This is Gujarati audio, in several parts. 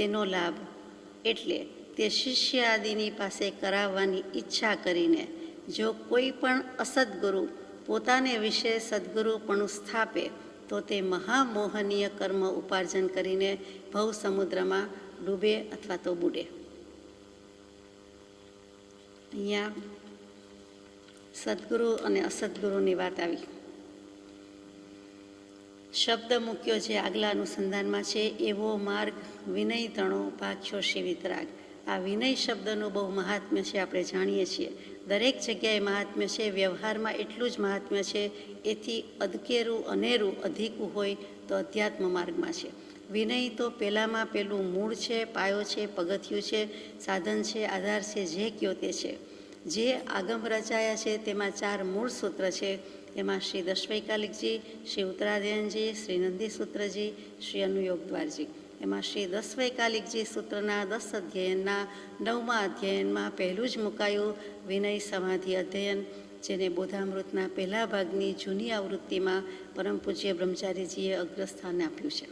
તેનો લાભ એટલે તે શિષ્ય આદિની પાસે કરાવવાની ઈચ્છા કરીને જો કોઈ પણ અસદ્ગુરુ પોતાને વિશે સદ્ગુરુપણું સ્થાપે તો તે મહામોહનીય કર્મ ઉપાર્જન કરીને ભવ સમુદ્રમાં ડૂબે અથવા તો બુડે. અહીંયા સદ્ગુરુ અને અસદ્ગુરુની વાત આવી. શબ્દ મૂક્યો જે આગલા અનુસંધાનમાં છે, એવો માર્ગ વિનય તણો ભાખ્યો શિવ વિતરાગ. આ વિનય શબ્દનું બહુ મહાત્મ્ય છે, આપણે જાણીએ છીએ. દરેક જગ્યાએ મહાત્મ્ય છે, વ્યવહારમાં એટલું જ મહાત્મ્ય છે. એથી અદકેરું અનેરું અધિકું હોય તો અધ્યાત્મ માર્ગમાં છે. વિનય તો પહેલાંમાં પેલું મૂળ છે, પાયો છે, પગથિયું છે, સાધન છે, આધાર છે, જે કયો તે છે. જે આગમ રચાયા છે તેમાં 4 મૂળ સૂત્ર છે. એમાં શ્રી દશવૈકાલિકજી, શ્રી ઉત્તરાધ્યયનજી, શ્રી નંદી સૂત્રજી, શ્રી અનુયોગદ્વારજી. એમાં શ્રી દશવૈકાલિકજી સૂત્રના 10 અધ્યયનના 9મા અધ્યયનમાં પહેલું જ મુકાયું વિનય સમાધિ અધ્યયન, જેને બોધામૃતના પહેલા ભાગની જૂની આવૃત્તિમાં પરમ પૂજ્ય બ્રહ્મચારીજીએ અગ્રસ્થાન આપ્યું છે.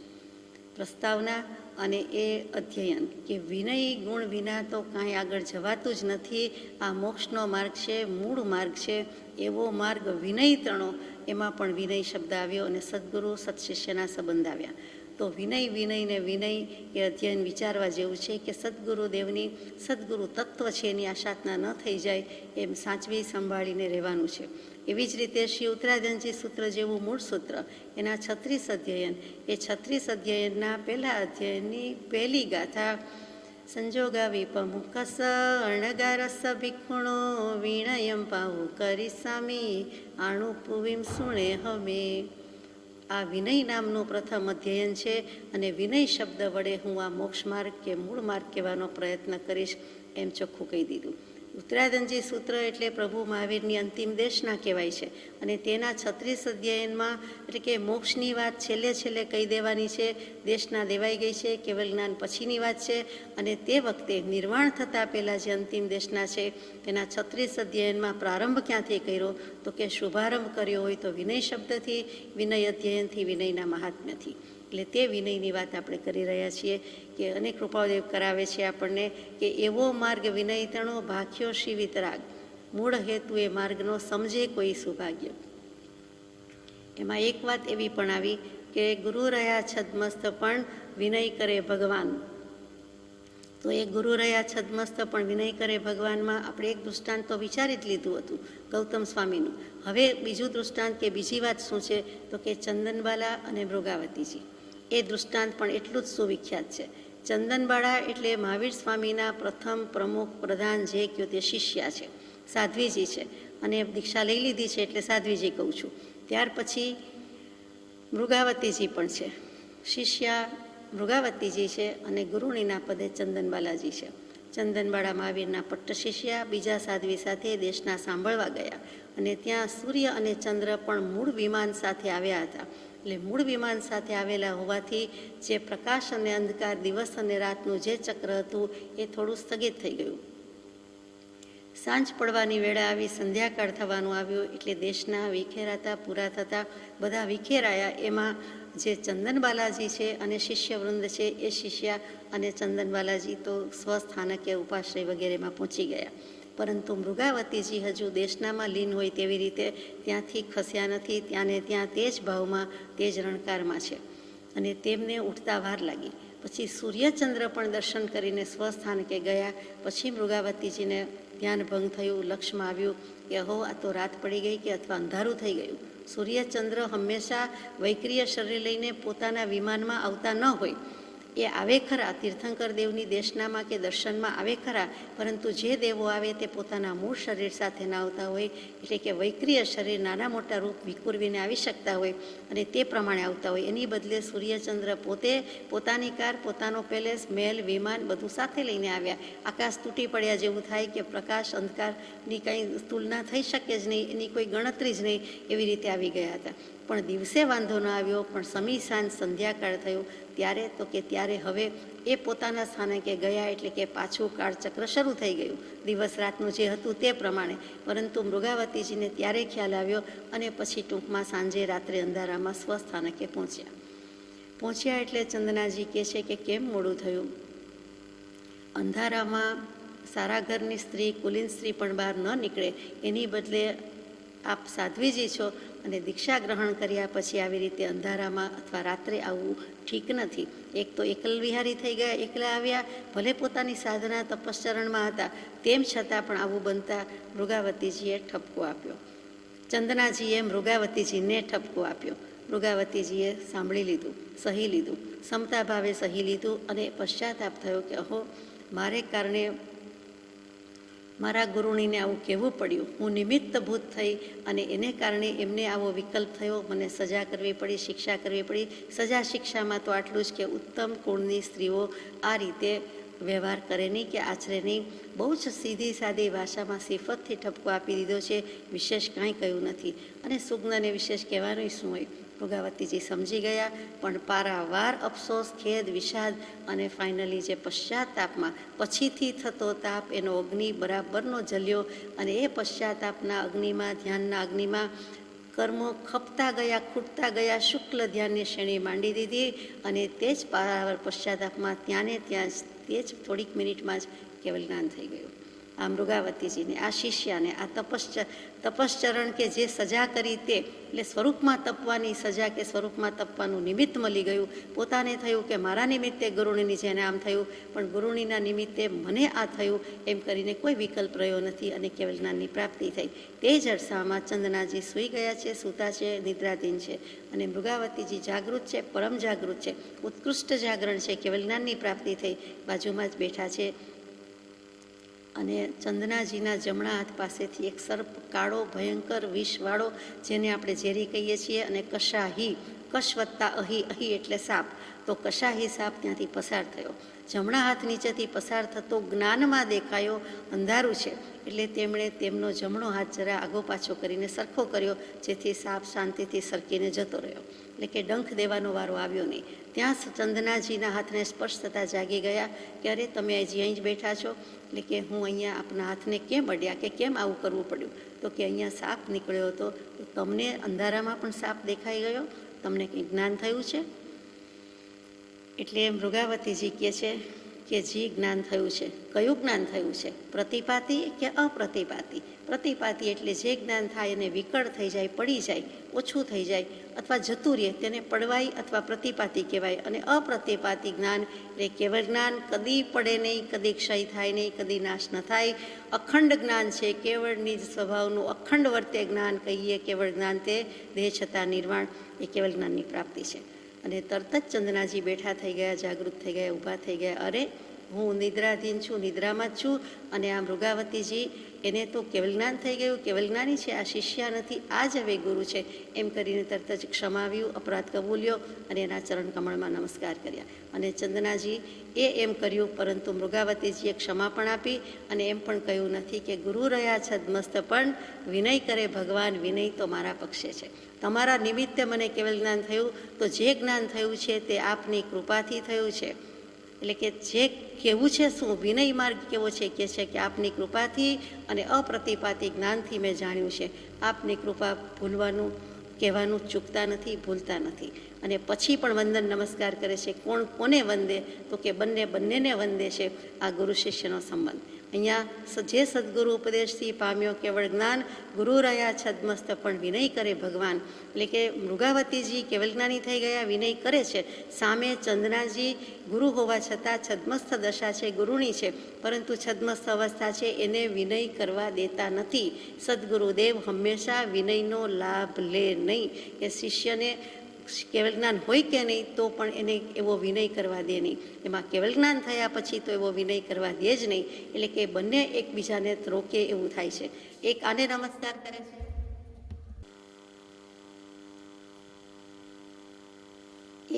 પ્રસ્તાવના અને એ અધ્યયન કે વિનય ગુણ વિના તો કાંઈ આગળ જવાતું જ નથી. આ મોક્ષનો માર્ગ છે, મૂળ માર્ગ છે. એવો માર્ગ વિનય તણો, એમાં પણ વિનય શબ્દ આવ્યો અને સદ્ગુરુ સત્શિષ્યના સંબંધ આવ્યા. તો વિનય ને વિનય એ અધ્યયન વિચારવા જેવું છે કે સદ્ગુરુદેવની સદ્ગુરુ તત્વ છે એની આશાતના ન થઈ જાય એમ સાચવી સંભાળીને રહેવાનું છે. એવી જ રીતે શ્રી ઉત્તરાધ્યયનજી સૂત્ર જેવું મૂળ સૂત્ર, એના 36 અધ્યયન, એ 36 અધ્યયનના પહેલા અધ્યયનની પહેલી ગાથા સંજોગા વિપમુખસ અર્ણગારસ ભિક્ષુણો વિણયમ પાહુ કરી સામી આણુપુવીમ સુણે હમે. આ વિનય નામનું પ્રથમ અધ્યયન છે અને વિનય શબ્દ વડે હું આ મોક્ષ માર્ગ કે મૂળ માર્ગ કહેવાનો પ્રયત્ન કરીશ એમ ચોખ્ખું કહી દીધું. ઉત્તરાધ્યયનજી સૂત્ર એટલે પ્રભુ મહાવીરની અંતિમ દેશના કહેવાય છે અને તેના 36 અધ્યયનમાં એટલે કે મોક્ષની વાત છેલ્લે કહી દેવાની છે. દેશના દેવાઈ ગઈ છે, કેવલ જ્ઞાન પછીની વાત છે અને તે વખતે નિર્વાણ થતાં પહેલાં જે અંતિમ દેશના છે તેના 36 અધ્યયનમાં પ્રારંભ ક્યાંથી કર્યો તો કે શુભારંભ કર્યો હોય તો વિનય શબ્દથી, વિનય અધ્યયનથી, વિનયના મહાત્મ્યથી. એટલે તે વિનયની વાત આપણે કરી રહ્યા છીએ કે અનેક કૃપાદેવ કરાવે છે આપણને કે એવો માર્ગ વિનય તણો ભાખ્યો શિવ વિતરાગ. મૂળ હેતુ એ માર્ગનો સમજે કોઈ સૌભાગ્ય. એમાં એક વાત એવી પણ આવી કે ગુરુ રહ્યા છદ્મસ્ત પણ વિનય કરે ભગવાન. તો એ ગુરુ રહ્યા છદ્મસ્ત પણ વિનય કરે ભગવાનમાં આપણે એક દૃષ્ટાંત તો વિચારી જ લીધું હતું ગૌતમ સ્વામીનું. હવે બીજું દૃષ્ટાંત કે બીજી વાત શું છે તો કે ચંદનબાલા અને મૃગાવતીજી. એ દૃષ્ટાંત પણ એટલું જ સુવિખ્યાત છે. ચંદનબાળા એટલે મહાવીર સ્વામીના પ્રથમ પ્રમુખ પ્રધાન જે કયો તે શિષ્યા છે, સાધ્વીજી છે અને દીક્ષા લઈ લીધી છે એટલે સાધ્વીજી કહું છું. ત્યાર પછી મૃગાવતીજી પણ છે. શિષ્યા મૃગાવતીજી છે અને ગુરુણીના પદે ચંદનબાલાજી છે. ચંદનબાળા મહાવીરના પટ્ટ શિષ્યા બીજા સાધ્વી સાથે દેશના સાંભળવા ગયા અને ત્યાં સૂર્ય અને ચંદ્ર પણ મૂળ વિમાન સાથે આવ્યા હતા. એટલે મૂળ વિમાન સાથે આવેલા હોવાથી જે પ્રકાશ અને અંધકાર, દિવસ અને રાતનું જે ચક્ર હતું એ થોડું સ્થગિત થઈ ગયું. સાંજ પડવાની વેળા આવી, સંધ્યાકાળ થવાનું આવ્યું એટલે દેશના વિખેરાતા પૂરા થતાં બધા વિખેરાયા. એમાં જે ચંદનબાલાજી છે અને શિષ્યવૃંદ છે એ શિષ્યા અને ચંદનબાલાજી તો સ્વસ્થાનકે ઉપાશ્રય વગેરેમાં પહોંચી ગયા. પરંતુ મૃગાવતીજી હજુ દેશનામાં લીન હોય તેવી રીતે ત્યાંથી ખસ્યા નથી. ત્યાંને ત્યાં તે જ ભાવમાં, તે જ રણકારમાં છે અને તેમને ઉઠતા વાર લાગી. પછી સૂર્યચંદ્ર પણ દર્શન કરીને સ્વસ્થાનકે ગયા. પછી મૃગાવતીજીને ધ્યાન ભંગ થયું, લક્ષ્યમાં આવ્યું કે હો આ તો રાત પડી ગઈ કે અથવા અંધારું થઈ ગયું. સૂર્યચંદ્ર હંમેશા વૈક્રિય શરીર લઈને પોતાના વિમાનમાં આવતા ન હોય. એ આવે ખરા, તીર્થંકર દેવની દેશનામાં કે દર્શનમાં આવે ખરા, પરંતુ જે દેવો આવે તે પોતાના મૂળ શરીર સાથે ના આવતા હોય. એટલે કે વૈક્રિય શરીર નાના મોટા રૂપ વિકુરવીને આવી શકતા હોય અને તે પ્રમાણે આવતા હોય. એની બદલે સૂર્યચંદ્ર પોતે પોતાની કાર, પોતાનો પેલેસ, મહેલ, વિમાન બધું સાથે લઈને આવ્યા. આકાશ તૂટી પડ્યા જેવું થાય કે પ્રકાશ અંધકારની કંઈ તુલના થઈ શકે જ નહીં, એની કોઈ ગણતરી જ નહીં, એવી રીતે આવી ગયા હતા. પણ દિવસે વાંધો ન આવ્યો, પણ સમી સાંજ સંધ્યાકાળ થયું ત્યારે તો કે ત્યારે હવે એ પોતાના સ્થાને કે ગયા એટલે કે પાછું કાળચક્ર શરૂ થઈ ગયું દિવસ રાતનું જે હતું તે પ્રમાણે. પરંતુ મૃગાવતીજીને ત્યારે ખ્યાલ આવ્યો અને પછી ટૂંકમાં સાંજે રાત્રે અંધારામાં સ્વસ્થાનકે પહોંચ્યા એટલે ચંદનાજી કહે છે કે કેમ મોડું થયું? અંધારામાં સારા ઘરની સ્ત્રી, કુલીન સ્ત્રી પણ બહાર ન નીકળે, એની બદલે આપ સાધ્વીજી છો અને દીક્ષા ગ્રહણ કર્યા પછી આવી રીતે અંધારામાં અથવા રાત્રે આવવું ઠીક નથી. એક તો એકલ વિહારી થઈ ગયા, એકલા આવ્યા, ભલે પોતાની સાધના તપશ્ચરણમાં હતા, તેમ છતાં પણ આવું બનતા મૃગાવતીજીએ ઠપકો આપ્યો. ચંદનાજીએ મૃગાવતીજીને ઠપકો આપ્યો. મૃગાવતીજીએ સાંભળી લીધું, સહી લીધું, સમતા ભાવે સહી લીધું અને પશ્ચાતાપ થયો કે અહો, મારે કારણે મારા ગુરુણીને આવું કહેવું પડ્યું. હું નિમિત્તભૂત થઈ અને એને કારણે એમને આવો વિકલ્પ થયો, મને સજા કરવી પડી, શિક્ષા કરવી પડી. સજા શિક્ષામાં તો આટલું જ કે ઉત્તમ કુળની સ્ત્રીઓ આ રીતે વ્યવહાર કરે નહીં કે આચરે નહીં. બહુ જ સીધી સાદી ભાષામાં સિફતથી ઠપકો આપી દીધો છે, વિશેષ કાંઈ કહ્યું નથી. અને સુગ્નને વિશેષ કહેવાનું શું હોય? મૃગાવતીજી સમજી ગયા, પણ પારાવાર અફસોસ, ખેદ, વિષાદ અને ફાઇનલી જે પશ્ચાતાપમાં પછીથી થતો તાપ, એનો અગ્નિ બરાબરનો જલ્યો અને એ પશ્ચાતાપના અગ્નિમાં, ધ્યાનના અગ્નિમાં કર્મો ખપતા ગયા, ખૂટતા ગયા, શુક્લ ધ્યાનની શ્રેણી માંડી દીધી અને તે જ પારાવાર પશ્ચાતાપમાં ત્યાં તે જ થોડીક મિનિટમાં જ કેવલ જ્ઞાન થઈ ગયું. આ મૃગાવતીજીને, આ શિષ્યાને, આ તપશ્ચરણ કે જે સજા કરી તે, એટલે સ્વરૂપમાં તપવાની સજા કે સ્વરૂપમાં તપવાનું નિમિત્ત મળી ગયું. પોતાને થયું કે મારા નિમિત્તે ગુરુણીની જેને આમ થયું, પણ ગુરુણીના નિમિત્તે મને આ થયું, એમ કરીને કોઈ વિકલ્પ રહ્યો નથી અને કેવલ જ્ઞાનની પ્રાપ્તિ થઈ. તે જ અરસામાં ચંદનાજી સૂઈ ગયા છે, સૂતા છે, નિદ્રાધીન છે અને મૃગાવતીજી જાગૃત છે, પરમ જાગૃત છે, ઉત્કૃષ્ટ જાગરણ છે, કેવલ જ્ઞાનની પ્રાપ્તિ થઈ, બાજુમાં જ બેઠા છે. અને ચંદનાજીના જમણા હાથ પાસેથી એક સર્પ, કાળો, ભયંકર, વિષવાળો, જેને આપણે ઝેરી કહીએ છીએ, અને કશાહી, કશ વત્તા અહી, અહી એટલે સાપ, તો કશાહી સાપ ત્યાંથી પસાર થયો. જમણા હાથ નીચેથી પસાર થતો જ્ઞાનમાં દેખાયો, અંધારું છે એટલે તેમણે તેમનો જમણો હાથ જરા આગો પાછો કરીને સરખો કર્યો, જેથી સાપ શાંતિથી સરકીને જતો રહ્યો. એટલે કે ડંખ દેવાનો વારો આવ્યો નહીં. ત્યાં ચંદનાજીના હાથને સ્પર્શ થતાં જાગી ગયા કે અરે, તમે હજી અહીં જ બેઠા છો? એટલે કે હું અહીંયા આપના હાથને કેમ અડ્યા, કે કેમ આવું કરવું પડ્યું? તો કે અહીંયા સાપ નીકળ્યો હતો. તો તમને અંધારામાં પણ સાપ દેખાઈ ગયો? તમને કંઈ જ્ઞાન થયું છે? એટલે મૃગાવતીજી કહે છે કે જી, જ્ઞાન થયું છે. કયું જ્ઞાન થયું છે? પ્રતિપાતી કે અપ્રતિપાતી? પ્રતિપાતી એટલે જે જ્ઞાન થાય અને વિકળ થઈ જાય, પડી જાય, ઓછું થઈ જાય અથવા જતું રહે, તેને પડવાય અથવા પ્રતિપાતી કહેવાય. અને અપ્રતિપાતી જ્ઞાન એટલે કેવળ જ્ઞાન, કદી પડે નહીં, કદી ક્ષય થાય નહીં, કદી નાશ ન થાય, અખંડ જ્ઞાન છે. કેવળની જ સ્વભાવનું અખંડ વર્તે જ્ઞાન કહીએ. કેવળ જ્ઞાન તે દેહ છતાં નિર્વાણ, એ કેવળ જ્ઞાનની પ્રાપ્તિ છે. અને તરત જ ચંદનાજી બેઠા થઈ ગયા, જાગૃત થઈ ગયા, ઊભા થઈ ગયા. અરે, હું નિદ્રાધીન છું, નિદ્રામાં જ છું, અને આ મૃગાવતીજી, એને તો કેવલ જ્ઞાન થઈ ગયું, કેવલ જ્ઞાની છે, આ શિષ્યા નથી, આ જ હવે ગુરુ છે, એમ કરીને તરત જ ક્ષમાવ્યું, અપરાધ કબૂલ્યો અને એના ચરણ કમળમાં નમસ્કાર કર્યા. અને ચંદનાજી એમ કર્યું, પરંતુ મૃગાવતીજીએ ક્ષમા પણ આપી અને એમ પણ કહ્યું નથી કે ગુરુ રહ્યા છદ્મસ્ત પણ વિનય કરે ભગવાન, વિનય તો મારા પક્ષે છે. તમારા નિમિત્તે મને કેવલ જ્ઞાન થયું, તો જે જ્ઞાન થયું છે તે આપની કૃપાથી થયું છે. એટલે કે જે કેવું છે શું, વિનય માર્ગ કેવો છે, કે છે કે આપની કૃપાથી અને અપ્રતિપાતી જ્ઞાનથી મેં જાણ્યું છે. આપની કૃપા ભૂલવાનું, કહેવાનું ચૂકતા નથી, ભૂલતા નથી. અને પછી પણ વંદન નમસ્કાર કરે છે. કોને વંદે? તો કે બંનેને વંદે છે. આ ગુરુ શિષ્યનો સંબંધ. અહીંયા જે સદગુરુ ઉપદેશથી પામ્યો કેવળ જ્ઞાન, ગુરુ રહ્યા છદ્મસ્ત પણ વિનય કરે ભગવાન. એટલે કે મૃગાવતીજી કેવલ જ્ઞાની થઈ ગયા, વિનય કરે છે. સામે ચંદનાજી ગુરુ હોવા છતાં છદ્મસ્થ દશા છે, ગુરુની છે, પરંતુ છદ્મસ્થ અવસ્થા છે, એને વિનય કરવા દેતા નથી. સદગુરુદેવ હંમેશા વિનયનો લાભ લે નહીં. કે શિષ્યને કેવલ જ્ઞાન હોય કે નહીં, તો પણ એને એવો વિનય કરવા દે નહીં. એમાં કેવલ જ્ઞાન થયા પછી તો એવો વિનય કરવા દે જ નહીં. એટલે કે બંને એકબીજાને રોકે એવું થાય છે. એક આને નમસ્કાર કરે છે,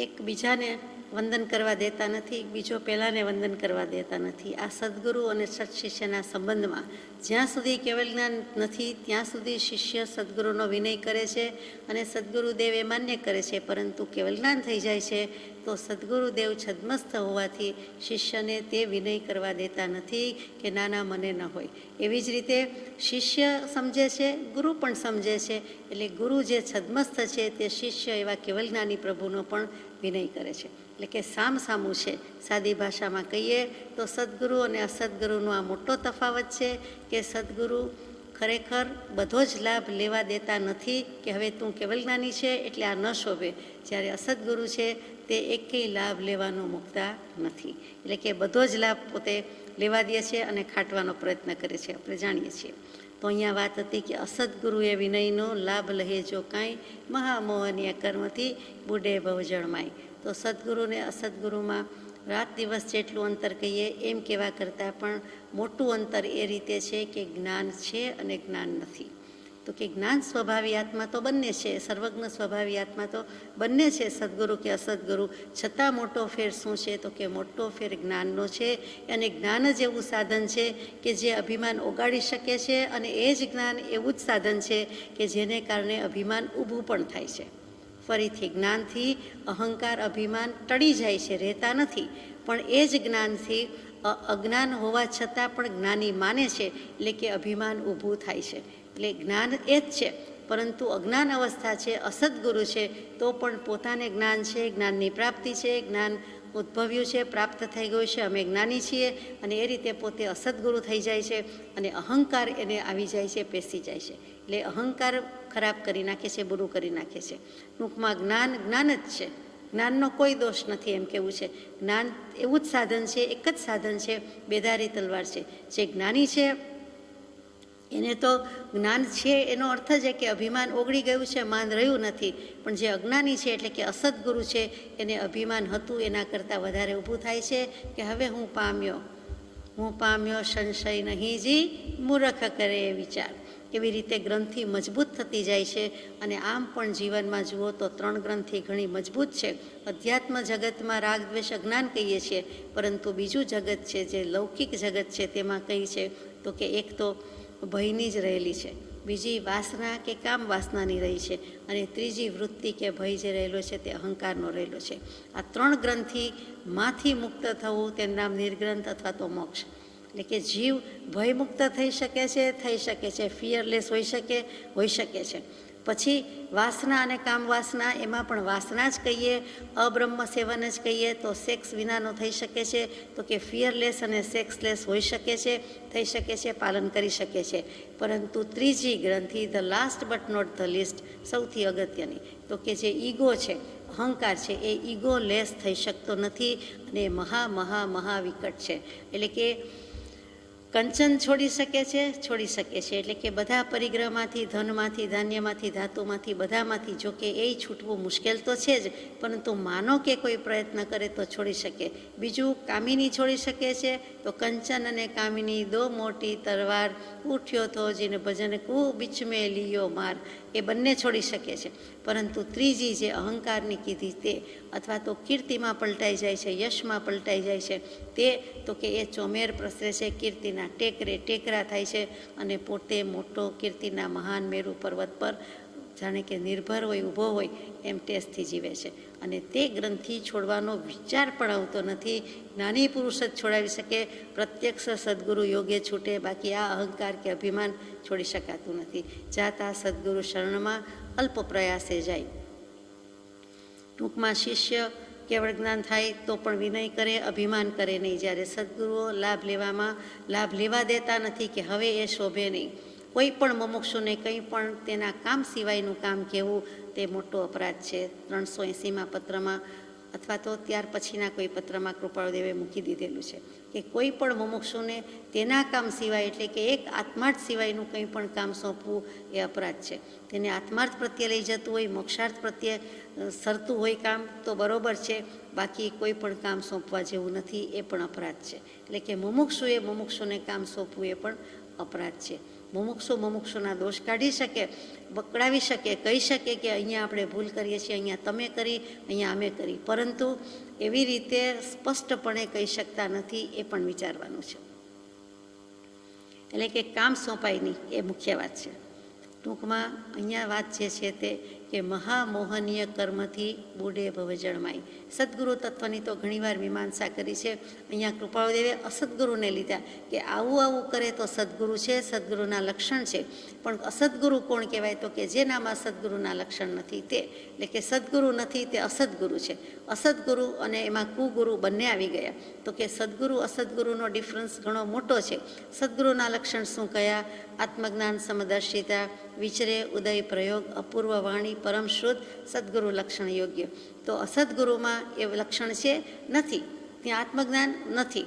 એકબીજાને વંદન કરવા દેતા નથી, બીજો પહેલાંને વંદન કરવા દેતા નથી. આ સદગુરુ અને સત્શિષ્યના સંબંધમાં જ્યાં સુધી કેવલ જ્ઞાન નથી, ત્યાં સુધી શિષ્ય સદગુરુનો વિનય કરે છે અને સદગુરુદેવ એ માન્ય કરે છે. પરંતુ કેવલ જ્ઞાન થઈ જાય છે તો સદગુરુદેવ છદ્મસ્થ હોવાથી શિષ્યને તે વિનય કરવા દેતા નથી કે નાના મને ન હોય. એવી જ રીતે શિષ્ય સમજે છે, ગુરુ પણ સમજે છે. એટલે ગુરુ જે છદ્મસ્થ છે તે શિષ્ય એવા કેવલ જ્ઞાની પ્રભુનો પણ વિનય કરે છે. એટલે કે સામસામું છે. સાદી ભાષામાં કહીએ તો સદ્ગુરુ અને અસદ્ગુરુનો આ મોટો તફાવત છે કે સદ્ગુરુ ખરેખર બધો જ લાભ લેવા દેતા નથી કે હવે તું કેવલ જ્ઞાની છે એટલે આ ન શોભે, જ્યારે અસદ્ગુરુ છે તે એકેય લાભ લેવાનો મૂકતા નથી. એટલે કે બધો જ લાભ પોતે લેવા દે છે અને ખાટવાનો પ્રયત્ન કરે છે, આપણે જાણીએ છીએ. તો અહીંયા વાત હતી કે અસદ્ગુરુએ વિનયનો લાભ લહે જો કાંઈ, મહામોહનીય કર્મથી બુડે ભવજળમાય. તો સદ્ગુરુ ને અસદ્ગુરુમાં રાત દિવસ જેટલું અંતર કહીએ એમ કહેવા કરતાં પણ મોટું અંતર એ રીતે છે કે જ્ઞાન છે અને જ્ઞાન નથી. તો કે જ્ઞાન સ્વભાવી આત્મા તો બંને છે, સર્વજ્ઞ સ્વભાવી આત્મા તો બંને છે, સદ્ગુરુ કે અસદ્ગુરુ. છતાં મોટો ફેર શું છે? તો કે મોટો ફેર જ્ઞાનનો છે. અને જ્ઞાન જ એવું સાધન છે કે જે અભિમાન ઓગાળી શકે છે, અને એ જ જ્ઞાન એવું જ સાધન છે કે જેને કારણે અભિમાન ઊભું પણ થાય છે. ફરીથી જ્ઞાનથી અહંકાર અભિમાન ટળી જાય છે, રહેતા નથી. પણ એ જ જ્ઞાનથી અજ્ઞાન હોવા છતાં પણ જ્ઞાની માને છે, એટલે કે અભિમાન ઊભું થાય છે. એટલે જ્ઞાન એ જ છે, પરંતુ અજ્ઞાન અવસ્થા છે, અસદ્ગુરુ છે, તો પણ પોતાને જ્ઞાન છે, જ્ઞાનની પ્રાપ્તિ છે, જ્ઞાન ઉદ્ભવ્યું છે, પ્રાપ્ત થઈ ગયું છે, અમે જ્ઞાની છીએ, અને એ રીતે પોતે અસદ્ગુરુ થઈ જાય છે. અને અહંકાર એને આવી જાય છે, પેસી જાય છે. એટલે અહંકાર ખરાબ કરી નાખે છે, બુરું કરી નાખે છે. ટૂંકમાં જ્ઞાન જ્ઞાન જ છે, જ્ઞાનનો કોઈ દોષ નથી એમ કેવું છે. જ્ઞાન એવું જ સાધન છે, એક જ સાધન છે, બેધારી તલવાર છે. જે જ્ઞાની છે એને તો જ્ઞાન છે એનો અર્થ જ કે અભિમાન ઓગળી ગયું છે, માન રહ્યું નથી. પણ જે અજ્ઞાની છે એટલે કે અસદ્ગુરુ છે એને અભિમાન હતું એના કરતાં વધારે ઊભું થાય છે કે હવે હું પામ્યો સંશય નહીં જી, મૂર્ખ કરે વિચાર. એવી રીતે ગ્રંથિ મજબૂત થતી જાય છે. અને આમ પણ જીવનમાં જુઓ તો 3 ગ્રંથિ ઘણી મજબૂત છે. અધ્યાત્મ જગતમાં રાગ દ્વેષ અજ્ઞાન કહીએ છીએ, પરંતુ બીજું જગત છે જે લૌકિક જગત છે તેમાં કઈ છે તો કે એક તો ભયની જ રહેલી છે, બીજી વાસના કે કામ વાસનાની રહી છે, અને ત્રીજી વૃત્તિ કે ભય જે રહેલો છે તે અહંકારનો રહેલો છે. આ 3 ગ્રંથિમાંથી મુક્ત થવું તેનું નામ નિર્ગ્રંથ અથવા તો મોક્ષ. એટલે કે જીવ ભયમુક્ત થઈ શકે છે, ફિયરલેસ હોઈ શકે છે. પછી વાસના અને કામ વાસના, એમાં પણ વાસના જ કહીએ, અબ્રહ્મ સેવન જ કહીએ તો સેક્સ વિનાનો થઈ શકે છે, તો કે ફિયરલેસ અને સેક્સલેસ હોઈ શકે છે, થઈ શકે છે, પાલન કરી શકે છે. પરંતુ ત્રીજી ગ્રંથિ, the last but not the least, સૌથી અગત્યની, તો કે જે ઈગો છે, અહંકાર છે, એ ઈગો લેસ થઈ શકતો નથી, અને મહા વિકટ છે. એટલે કે કંચન છોડી શકે છે, એટલે કે બધા પરિગ્રહમાંથી, ધનમાંથી, ધાન્યમાંથી, ધાતુમાંથી, બધામાંથી, જો કે એ છૂટવું મુશ્કેલ તો છે જ, પરંતુ માનો કે કોઈ પ્રયત્ન કરે તો છોડી શકે. બીજું કામિની છોડી શકે છે, તો કંચન અને કામિની દો મોટી તલવાર, ઉઠ્યો તો જીને ભજન કુ બીચ મેં લીયો માર, એ બંને છોડી શકે છે. પરંતુ ત્રીજી જે અહંકારની કીધી તે, અથવા તો કીર્તિમાં પલટાઈ જાય છે, યશમાં પલટાઈ જાય છે, તે તો કે એ ચોમેર પ્રસરે છે, કીર્તિના ટેકરા થાય છે, અને પોતે મોટો કીર્તિના મહાન મેરુ પર્વત પર જાણે કે નિર્ભર હોય, ઊભો હોય એમ ટેસ્ટથી જીવે છે. અને તે ગ્રંથિ છોડવાનો વિચાર પણ આવતો નથી. જ્ઞાની પુરુષ જ છોડાવી શકે, પ્રત્યક્ષ સદ્ગુરુ યોગે છૂટે, બાકી આ અહંકાર કે અભિમાન છોડી શકાતું નથી. જાતા સદ્ગુરુ શરણમાં અલ્પ પ્રયાસે જાય. ટૂંકમાં શિષ્ય કેવળ જ્ઞાન થાય તો પણ વિનય કરે, અભિમાન કરે નહીં. જ્યારે સદ્ગુરુઓ લાભ લેવા દેતા નથી કે હવે એ શોભે નહીં. કોઈ પણ મુમુક્ષુને કંઈ પણ તેના કામ સિવાયનું કામ કહેવું તે મોટો અપરાધ છે. 380માં પત્રમાં અથવા તો ત્યાર પછીના કોઈ પત્રમાં કૃપાળુદેવે મૂકી દીધેલું છે કે કોઈ પણ મુમુક્ષુને તેના કામ સિવાય, એટલે કે એક આત્માર્થ સિવાયનું કંઈ પણ કામ સોંપવું એ અપરાધ છે. તેને આત્માર્થ પ્રત્યે લઈ જતું હોય, મોક્ષાર્થ પ્રત્યે સરતું હોય કામ તો બરોબર છે, બાકી કોઈ પણ કામ સોંપવા જેવું નથી, એ પણ અપરાધ છે. એટલે કે મુમુક્ષુને કામ સોંપવું એ પણ અપરાધ છે. મુમુક્ષુના દોષ કાઢી શકે, બકડાવી શકે, કહી શકે કે અહીંયા આપણે ભૂલ કરીએ છીએ, અહીંયા તમે કરી, અહીંયા અમે કરી, પરંતુ એવી રીતે સ્પષ્ટપણે કહી શકતા નથી, એ પણ વિચારવાનું છે. એટલે કે કામ સોંપાય નહીં, એ મુખ્ય વાત છે. ટૂંકમાં અહીંયા વાત જે છે તે કે મહામોહનીય કર્મથી બુડે ભવજળમાય. સદગુરુ તત્વની તો ઘણીવાર મીમાંસા કરી છે. અહીંયા કૃપાળુદેવે અસદગુરુને લીધા કે આવું આવું કરે તો સદગુરુ છે, સદગુરુના લક્ષણ છે. પણ અસદગુરુ કોણ કહેવાય? તો કે જેનામાં સદગુરુના લક્ષણ નથી તે, એટલે કે સદગુરુ નથી તે અસદગુરુ છે. અસદગુરુ અને એમાં કુગુરુ બંને આવી ગયા. તો કે સદગુરુ અસદગુરુનો ડિફરન્સ ઘણો મોટો છે. સદગુરુના લક્ષણ શું કયા? આત્મજ્ઞાન, સમદર્શિતા, વિચરે, ઉદય, પ્રયોગ, અપૂર્વ વાણી, પરમ શુદ્ધ, સદગુરુ લક્ષણ યોગ્ય. તો અસદગુરુમાં એ લક્ષણ છે નથી, ત્યાં આત્મજ્ઞાન નથી,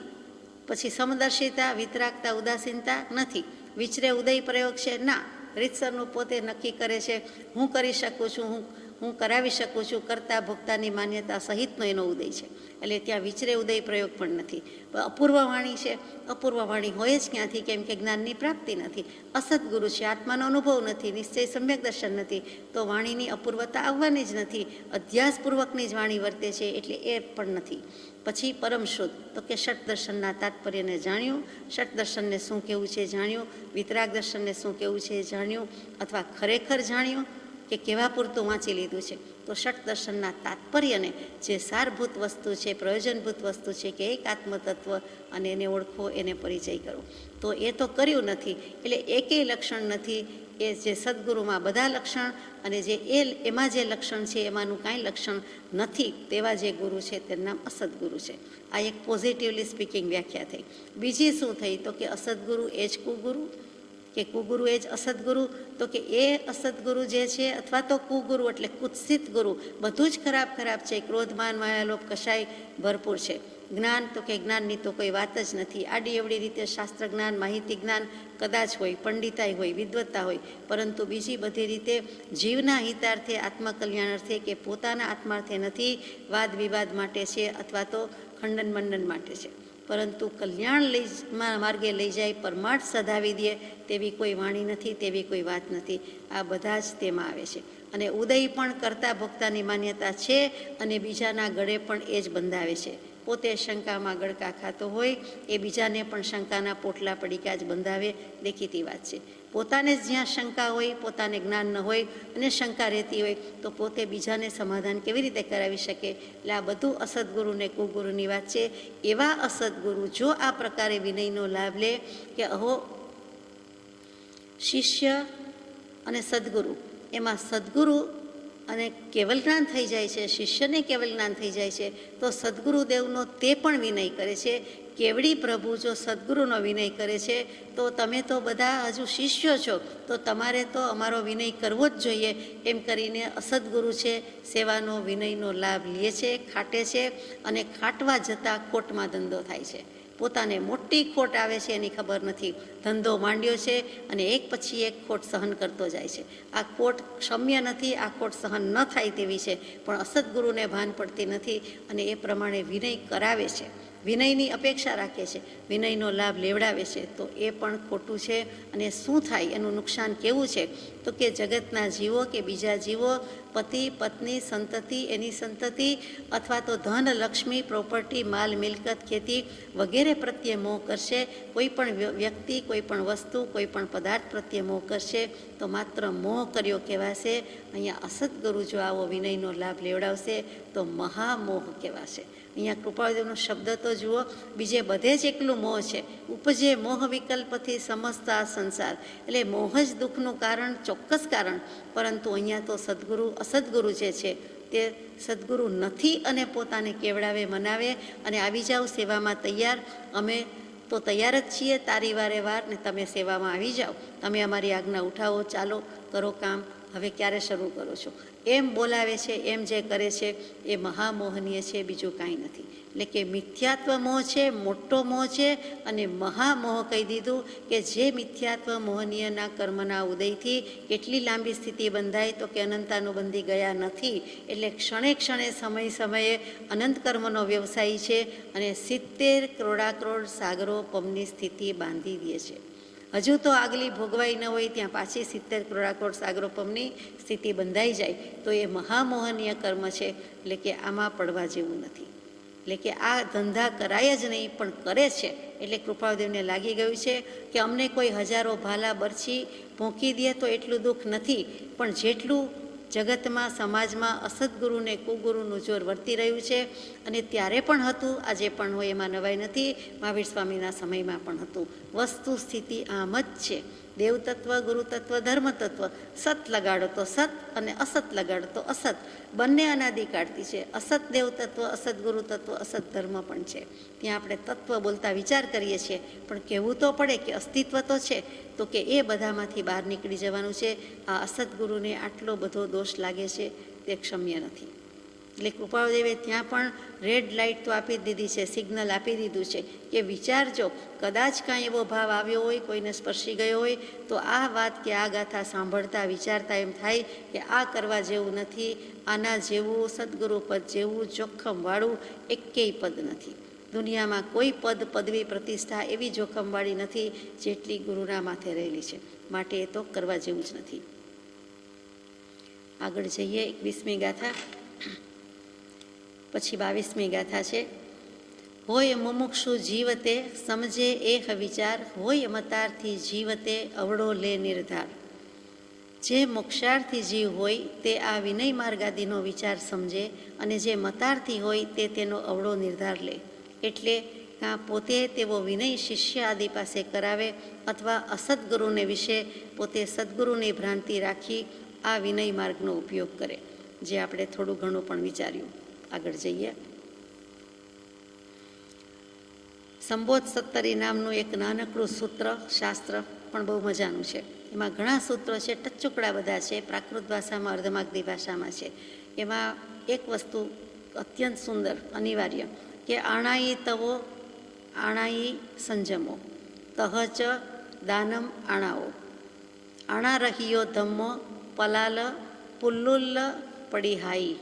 પછી સમદર્શિતા, વિતરાગતા, ઉદાસીનતા નથી, વિચરે, ઉદય, પ્રયોગ છે ના, રીતસરનું પોતે નક્કી કરે છે, હું કરી શકું છું, હું કરાવી શકું છું, કરતા ભોગતાની માન્યતા સહિતનો એનો ઉદય છે. એટલે ત્યાં વિચરે, ઉદય, પ્રયોગ પણ નથી. અપૂર્વ વાણી છે, અપૂર્વ વાણી હોય જ ક્યાંથી? કેમ કે જ્ઞાનની પ્રાપ્તિ નથી. અસદગુરુ છે, આત્માનો અનુભવ નથી, નિશ્ચય સમ્યક દર્શન નથી, તો વાણીની અપૂર્વતા આવવાની જ નથી. અધ્યાસપૂર્વકની જ વાણી વર્તે છે, એટલે એ પણ નથી. પછી પરમ શુદ્ધ, તો કે ષટ દર્શનના તાત્પર્યને જાણ્યું, ષટ દર્શનને શું કહેવું છે જાણ્યું, વિતરાગ દર્શનને શું કહેવું છે જાણ્યું, અથવા ખરેખર જાણ્યું કે કેવા પૂરતું વાંચી લીધું છે. તો ષટ દર્શનના તાત્પર્યને, જે સારભૂત વસ્તુ છે, પ્રયોજનભૂત વસ્તુ છે કે એક આત્મતત્વ, અને એને ઓળખો, એને પરિચય કરો, તો એ તો કર્યું નથી. એટલે એકેય લક્ષણ નથી. એ જે સદગુરુમાં બધા લક્ષણ, અને જે એમાં જે લક્ષણ છે એમાંનું કાંઈ લક્ષણ નથી તેવા જે ગુરુ છે તેનું નામ અસદગુરુ છે. આ એક પોઝિટિવલી સ્પીકિંગ વ્યાખ્યા થઈ. બીજી શું થઈ? તો કે અસદગુરુ એ જ કુગુરુ, કે કુગુરુ એ જ અસદગુરુ. તો કે એ અસદગુરુ જે છે, અથવા તો કુગુરુ એટલે કુત્સિત ગુરુ, બધું જ ખરાબ છે, ક્રોધમાન, માયાલોભ, કશાય ભરપૂર છે. જ્ઞાન, તો કે જ્ઞાનની તો કોઈ વાત જ નથી. આડી એવડી રીતે શાસ્ત્ર જ્ઞાન, માહિતી જ્ઞાન કદાચ હોય, પંડિતાઈ હોય, વિદ્વત્તા હોય, પરંતુ બીજી બધી રીતે જીવના હિતાર્થે, આત્મકલ્યાણાર્થે કે પોતાના આત્માર્થે નથી, વાદ વિવાદ માટે છે, અથવા તો ખંડન મંડન માટે છે. પરંતુ કલ્યાણ માર્ગે લઈ જાય, પરમાર્થ સધાવી દે તેવી કોઈ વાણી નથી, તેવી કોઈ વાત નથી. આ બધા જ તેમાં આવે છે. અને ઉદય પણ કરતા ભોગતાની માન્યતા છે, અને બીજાના ગળે પણ એ જ બંધાવે છે. પોતે શંકામાં ગળકા ખાતો હોય, એ બીજાને પણ શંકાના પોટલા પડીકા જ બંધાવે, દેખીતી વાત છે. પોતાને જ જ્યાં શંકા હોય, પોતાને જ્ઞાન ન હોય અને શંકા રહેતી હોય, તો પોતે બીજાને સમાધાન કેવી રીતે કરાવી શકે? એટલે આ બધું અસદગુરુને કુગુરુની વાત છે. એવા અસદગુરુ જો આ પ્રકારે વિનયનો લાભ લે કે અહો શિષ્ય અને સદગુરુ, એમાં સદગુરુ અને કેવલ જ્ઞાન થઈ જાય છે, શિષ્યને કેવલ જ્ઞાન થઈ જાય છે, તો સદગુરુદેવનો તે પણ વિનય કરે છે. કેવડી પ્રભુ જો સદગુરુનો વિનય કરે છે, તો તમે તો બધા હજુ શિષ્યો છો, તો તમારે તો અમારો વિનય કરવો જ જોઈએ. એમ કરીને અસદગુરુ છે, સેવાનો વિનયનો લાભ લે છે, ખાટે છે, અને ખાટવા જતાં ખોટમાં ધંધો થાય છે. પોતાને મોટી ખોટ આવે છે એની ખબર નથી, ધંધો માંડ્યો છે અને એક પછી એક ખોટ સહન કરતો જાય છે. આ ખોટ ક્ષમ્ય નથી, આ ખોટ સહન ન થાય તેવી છે, પણ અસદગુરુને ભાન પડતી નથી, અને એ પ્રમાણે વિનય કરાવે છે, વિનયની અપેક્ષા રાખે છે, વિનયનો લાભ લેવડાવે છે, તો એ પણ ખોટું છે. અને શું થાય, એનું નુકસાન કેવું છે? તો કે જગતના જીવો કે બીજા જીવો, પતિ, પત્ની, સંતતિ, એની સંતતિ, અથવા તો ધન, લક્ષ્મી, પ્રોપર્ટી, માલ, મિલકત, ખેતી વગેરે પ્રત્યે મોહ કરશે. કોઈ પણ વ્યક્તિ, કોઈ પણ વસ્તુ, કોઈ પણ પદાર્થ પ્રત્યે મોહ કરશે, તો માત્ર મોહ કર્યો કહેવાશે. અહીંયા અસદગુરુ જો આવો વિનયનો લાભ લેવડાવશે તો મહામોહ કહેવાશે. અહીંયા કૃપાળુદેવનો શબ્દ તો જુઓ, બીજે બધે જ એકલું મોહ છે. ઉપજે મોહ વિકલ્પથી સમસ્ત આ સંસાર, એટલે મોહ જ દુઃખનું કારણ, ચોક્કસ કારણ. પરંતુ અહીંયા તો સદગુરુ, અસદગુરુ જે છે તે સદગુરુ નથી, અને પોતાને કેવડાવે, મનાવે, અને આવી જાઓ સેવામાં તૈયાર, અમે તો તૈયાર જ છીએ તારી વારે વાર, ને તમે સેવામાં આવી જાઓ, તમે અમારી આજ્ઞા ઉઠાવો, ચાલો કરો કામ, હવે ક્યારે શરૂ કરો છો, એમ બોલાવે છે. એમ જે કરે છે એ મહામોહનીય છે, બીજું કાંઈ નથી. એટલે કે મિથ્યાત્વ મોહ છે, મોટો મોહ છે, અને મહામોહ કહી દીધું કે જે મિથ્યાત્વ મોહનીયના કર્મના ઉદયથી કેટલી લાંબી સ્થિતિ બંધાય, તો કે અનંતાનુબંધી ગયા નથી. એટલે ક્ષણે ક્ષણે, સમય સમયે અનંત કર્મનો વ્યવસાય છે, અને 70 કરોડાકરોડ સાગરો પમની સ્થિતિ બાંધી દે છે. હજુ તો આગલી ભોગવાઈ ન હોય ત્યાં પાછી 70 કરોડાકરોડ સાગરોપમની સ્થિતિ બંધાઈ જાય, તો એ મહામોહનીય કર્મ છે. એટલે કે આમાં પડવા જેવું નથી. એટલે કે આ ધંધા કરાય જ નહીં, પણ કરે છે. એટલે કૃપાળુદેવને લાગી ગયું છે કે અમને કોઈ હજારો ભાલા બરછી ભોંકી દે તો એટલું દુઃખ નથી, પણ જેટલું જગતમાં સમાજમાં અસદગુરુને કુગુરુનું જોર વર્તી રહ્યું છે અને ત્યારે પણ હતું, આજે પણ હોય એમાં નવાઈ નથી. મહાવીર સ્વામીના સમયમાં પણ હતું. વસ્તુ સ્થિતિ આમ જ છે. દેવતત્વ, ગુરુતત્વ, ધર્મતત્વ, સત લગાડો તો સત અને અસત લગાડો તો અસત, બંને અનાદિકાળથી છે. અસત દેવતત્વ, અસત ગુરુતત્વ, અસત ધર્મ પણ છે. ત્યાં આપણે તત્વ બોલતા વિચાર કરીએ છીએ, પણ કહેવું તો પડે કે અસ્તિત્વ તો છે, તો કે એ બધામાંથી બહાર નીકળી જવાનું છે. આ અસત ગુરુને આટલો બધો દોષ લાગે છે તે ક્ષમ્ય નથી. એટલે કૃપાળુદેવે ત્યાં પણ રેડ લાઇટ તો આપી જ દીધી છે, સિગ્નલ આપી દીધું છે કે વિચારજો, કદાચ કાંઈ એવો ભાવ આવ્યો હોય, કોઈને સ્પર્શી ગયો હોય, તો આ વાત કે આ ગાથા સાંભળતા વિચારતા એમ થાય કે આ કરવા જેવું નથી, આના જેવું સદગુરુ પદ જેવું જોખમવાળું એકેય પદ નથી. દુનિયામાં કોઈ પદ, પદવી, પ્રતિષ્ઠા એવી જોખમવાળી નથી જેટલી ગુરુના માથે રહેલી છે. માટે એ તો કરવા જેવું જ નથી. આગળ જઈએ. 21મી ગાથા પછી 22મી ગાથા છે. હોય મુમુક્ષુ જીવતે સમજે એહ વિચાર, હોય મતાર્થી જીવતે અવળો લે નિર્ધાર. જે મોક્ષાર્થી જીવ હોય તે આ વિનય માર્ગાદિનો વિચાર સમજે અને જે મતાર્થી હોય તે તેનો અવળો નિર્ધાર લે. એટલે કાં પોતે તેવો વિનય શિષ્ય આદિ પાસે કરાવે અથવા અસદગુરુને વિશે પોતે સદગુરુની ભ્રાંતિ રાખી આ વિનય માર્ગનો ઉપયોગ કરે, જે આપણે થોડું ઘણું પણ વિચાર્યું. આગળ જઈએ. સંબોધ સત્તરી નામનું એક નાનકડું સૂત્ર શાસ્ત્ર પણ બહુ મજાનું છે. એમાં ઘણા સૂત્રો છે, ટચુકડા બધા છે, પ્રાકૃત ભાષામાં, અર્ધમાગધી ભાષામાં છે. એમાં એક વસ્તુ અત્યંત સુંદર, અનિવાર્ય, કે આણાઈ તવો આણાઈ સંજમો, તહચ દાનમ આણાઓ, આણા રહિયો ધમ્મો પલાલ પુલ્લુલ્લ પડીહાઈ.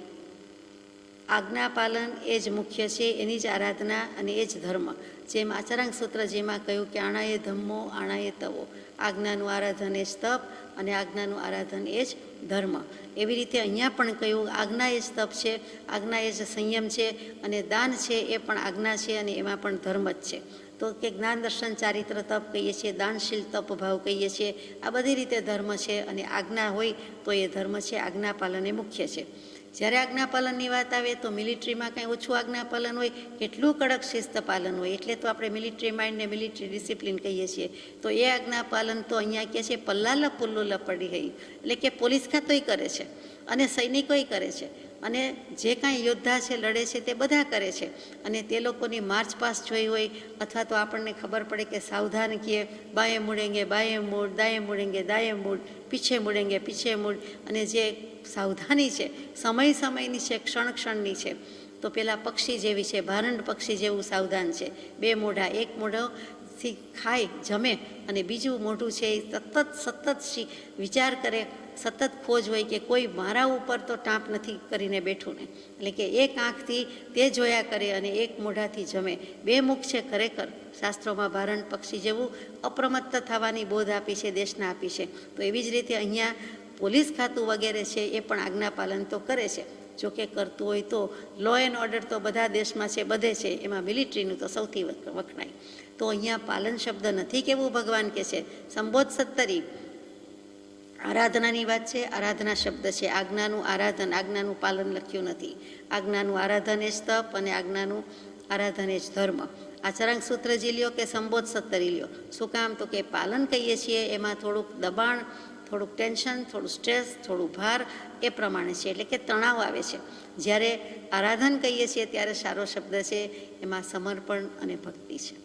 આજ્ઞાપાલન એ જ મુખ્ય છે, એની જ આરાધના અને એ જ ધર્મ. જેમ આચરાંગ સૂત્ર જેમાં કહ્યું કે આણાએ ધમ્મો આણાએ તવો, આજ્ઞાનું આરાધન એ જ તપ અને આજ્ઞાનું આરાધન એ જ ધર્મ. એવી રીતે અહીંયા પણ કહ્યું આજ્ઞા એ જ તપ છે, આજ્ઞા એ જ સંયમ છે, અને દાન છે એ પણ આજ્ઞા છે અને એમાં પણ ધર્મ જ છે. તો કે જ્ઞાન દર્શન ચારિત્ર તપ કહીએ છીએ, દાનશીલ તપ ભાવ કહીએ છીએ. આ બધી રીતે ધર્મ છે અને આજ્ઞા હોય તો એ ધર્મ છે. આજ્ઞાપાલન એ મુખ્ય છે. જ્યારે આજ્ઞાપાલનની વાત આવે તો મિલિટરીમાં કાંઈ ઓછું આજ્ઞાપાલન હોય, કેટલું કડક શિસ્ત પાલન હોય. એટલે તો આપણે મિલિટરી માઇન્ડને મિલિટરી ડિસિપ્લિન કહીએ છીએ. તો એ આજ્ઞાપાલન તો અહીંયા કહે છે પલ્લાલ પુલ્લુલ પડી ગઈ, એટલે કે પોલીસ ખાતોય કરે છે અને સૈનિકોય કરે છે અને જે કાંઈ યોદ્ધા છે, લડે છે, તે બધા કરે છે. અને તે લોકોની માર્ચ પાસ જોઈ હોય અથવા તો આપણને ખબર પડે કે સાવધાન કીએ, બાએ મુડેંગે બાએ મૂડ, દાએ મુડેંગે દાએ મૂડ, પીછે મુડેંગે પીછે મૂડ. અને જે સાવધાની છે, સમય સમયની છે, ક્ષણ ક્ષણની છે. તો પેલા પક્ષી જેવી છે, ભારંડ પક્ષી જેવું સાવધાન છે. બે મોઢા, એક મોઢોથી ખાય જમે અને બીજું મોઢું છે એ સતત વિચાર કરે, સતત ખોજ હોય કે કોઈ મારા ઉપર તો ટાંપ નથી કરીને બેઠું ને. એટલે કે એક આંખથી તે જોયા કરે અને એક મોઢાથી જમે. બે મુખ છે ખરેખર. શાસ્ત્રોમાં ભારંડ પક્ષી જેવું અપ્રમત્ત થવાની બોધ આપી છે, દેશના આપી છે. તો એવી જ રીતે અહીંયા પોલીસ ખાતું વગેરે છે એ પણ આજ્ઞાપાલન તો કરે છે. જોકે કરતું હોય તો લો એન્ડ ઓર્ડર તો બધા દેશમાં છે, બધે છે, એમાં મિલિટરીનું તો સૌથી વખણાય. તો અહીંયા પાલન શબ્દ નથી કેવું ભગવાન કહે છે. સંબોધ સત્તરી આરાધનાની વાત છે, આરાધના શબ્દ છે. આજ્ઞાનું આરાધન, આજ્ઞાનું પાલન લખ્યું નથી. આજ્ઞાનું આરાધન એ જ તપ અને આજ્ઞાનું આરાધન એ જ ધર્મ. આચરાંગ સૂત્રજી લ્યો કે સંબોધ સત્તરી લ્યો. શું કામ? તો કે પાલન કહીએ છીએ એમાં થોડુંક દબાણ, થોડુંક ટેન્શન, થોડું સ્ટ્રેસ, થોડું ભાર એ પ્રમાણે છે, એટલે કે તણાવ આવે છે. જ્યારે આરાધન કહીએ છીએ ત્યારે સારો શબ્દ છે, એમાં સમર્પણ અને ભક્તિ છે.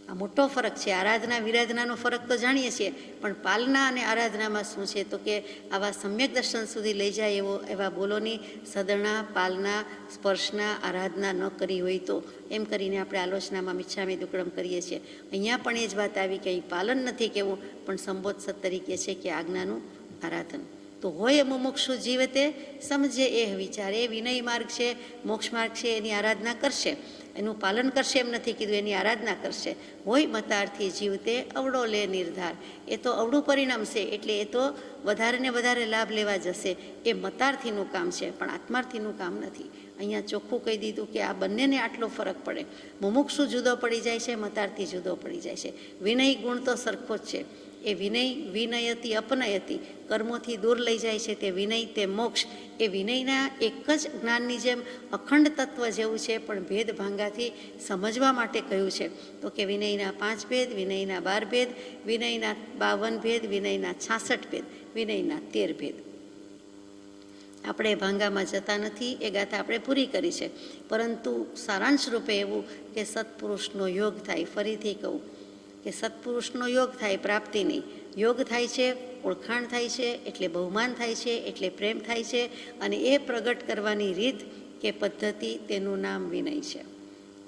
આ મોટો ફરક છે. આરાધના વિરાધનાનો ફરક તો જાણીએ છીએ, પણ પાલના અને આરાધનામાં શું છે? તો કે આવા સમ્યક દર્શન સુધી લઈ જાય એવા બોલોની સદણા, પાલના, સ્પર્શના, આરાધના ન કરી હોય તો, એમ કરીને આપણે આલોચનામાં મિચ્છામી દુક્કડમ કરીએ છીએ. અહીંયા પણ એ જ વાત આવી કે અહીં પાલન નથી કહેવું, પણ સંબોધ સત તરીકે છે કે આજ્ઞાનું આરાધન. તો હોય મુમુક્ષુ જીવતે સમજે એ વિચાર. એ વિનય માર્ગ છે, મોક્ષ માર્ગ છે, એની આરાધના કરશે, એનું પાલન કરશે એમ નથી કીધું, એની આરાધના કરશે. હોય મતાર્થી જીવતે અવળો લે નિર્ધાર. એ તો અવળું પરિણમશે, એટલે એ તો વધારે ને વધારે લાભ લેવા જશે. એ મતાર્થીનું કામ છે, પણ આત્માર્થીનું કામ નથી. અહીંયા ચોખ્ખું કહી દીધું કે આ બંનેને આટલો ફરક પડે. મુમુક્ષુ જુદો પડી જાય છે, મતાર્થી જુદો પડી જાય છે. વિનય ગુણ તો સરખો જ છે. એ વિનય વિનયતી અપનયતી, કર્મોથી દૂર લઈ જાય છે તે વિનય, તે મોક્ષ. એ વિનયના એક જ જ્ઞાનની જેમ અખંડ તત્વ જેવું છે, પણ ભેદ ભાંગાથી સમજવા માટે કહ્યું છે. તો કે વિનયના 5 ભેદ, વિનયના 12 ભેદ, વિનયના 52 ભેદ, વિનયના 66 ભેદ, વિનયના 13 ભેદ. આપણે ભાંગામાં જતા નથી, એ ગાથા આપણે પૂરી કરી છે. પરંતુ સારાંશ રૂપે એવું કે સત્પુરુષનો યોગ થાય. ફરીથી કહું કે સત્પુરુષનો યોગ થાય, પ્રાપ્તિ નહીં. યોગ થાય છે, ઓળખાણ થાય છે, એટલે બહુમાન થાય છે, એટલે પ્રેમ થાય છે. અને એ પ્રગટ કરવાની રીત કે પદ્ધતિ, તેનું નામ વિનય છે.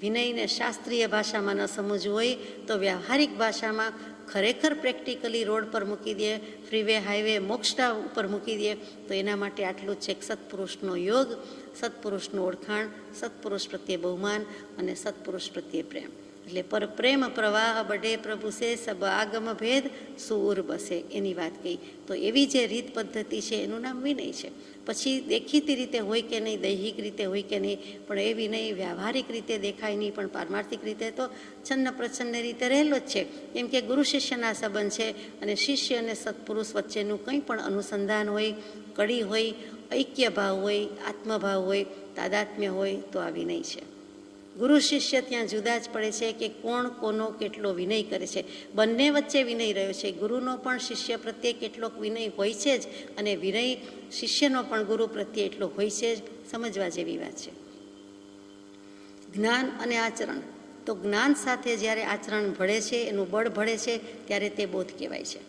વિનયને શાસ્ત્રીય ભાષામાં ન સમજવું હોય તો વ્યવહારિક ભાષામાં ખરેખર પ્રેક્ટિકલી રોડ પર મૂકી દે, ફ્રીવે હાઈવે મોક્ષના ઉપર મૂકી દે, તો એના માટે આટલું જ છે. સત્પુરુષનો યોગ, સત્પુરુષનું ઓળખાણ, સત્પુરુષ પ્રત્યે બહુમાન અને સત્પુરુષ પ્રત્યે પ્રેમ. એટલે પર પ્રેમ પ્રવાહ બઢે પ્રભુ સે સબ આગમ ભેદ સૂર બસે, એની વાત કહી. તો એવી જે રીત પદ્ધતિ છે એનું નામ વિનય છે. પછી દેખીતી રીતે હોય કે નહીં, દૈહિક રીતે હોય કે નહીં, પણ એ વિનય વ્યવહારિક રીતે દેખાય નહીં, પણ પારમાર્થિક રીતે તો છન્ન પ્રછન્ન રીતે રહેલો જ છે. કેમ કે ગુરુ શિષ્યના સંબંધ છે, અને શિષ્ય અને સત્પુરુષ વચ્ચેનું કંઈ પણ અનુસંધાન હોય, કડી હોય, ઐક્ય ભાવ હોય, આત્મભાવ હોય, તાદાત્મ્ય હોય, તો આ વિનય છે. ગુરુ શિષ્ય ત્યાં જુદા જ પડે છે કે કોણ કોનો કેટલો વિનય કરે છે. બંને વચ્ચે વિનય રહ્યો છે. ગુરુનો પણ શિષ્ય પ્રત્યે કેટલોક વિનય હોય છે જ, અને વિનય શિષ્યનો પણ ગુરુ પ્રત્યે એટલો હોય છે જ. સમજવા જેવી વાત છે. જ્ઞાન અને આચરણ. તો જ્ઞાન સાથે જ્યારે આચરણ ભળે છે, એનું બળ ભળે છે, ત્યારે તે બોધ કહેવાય છે.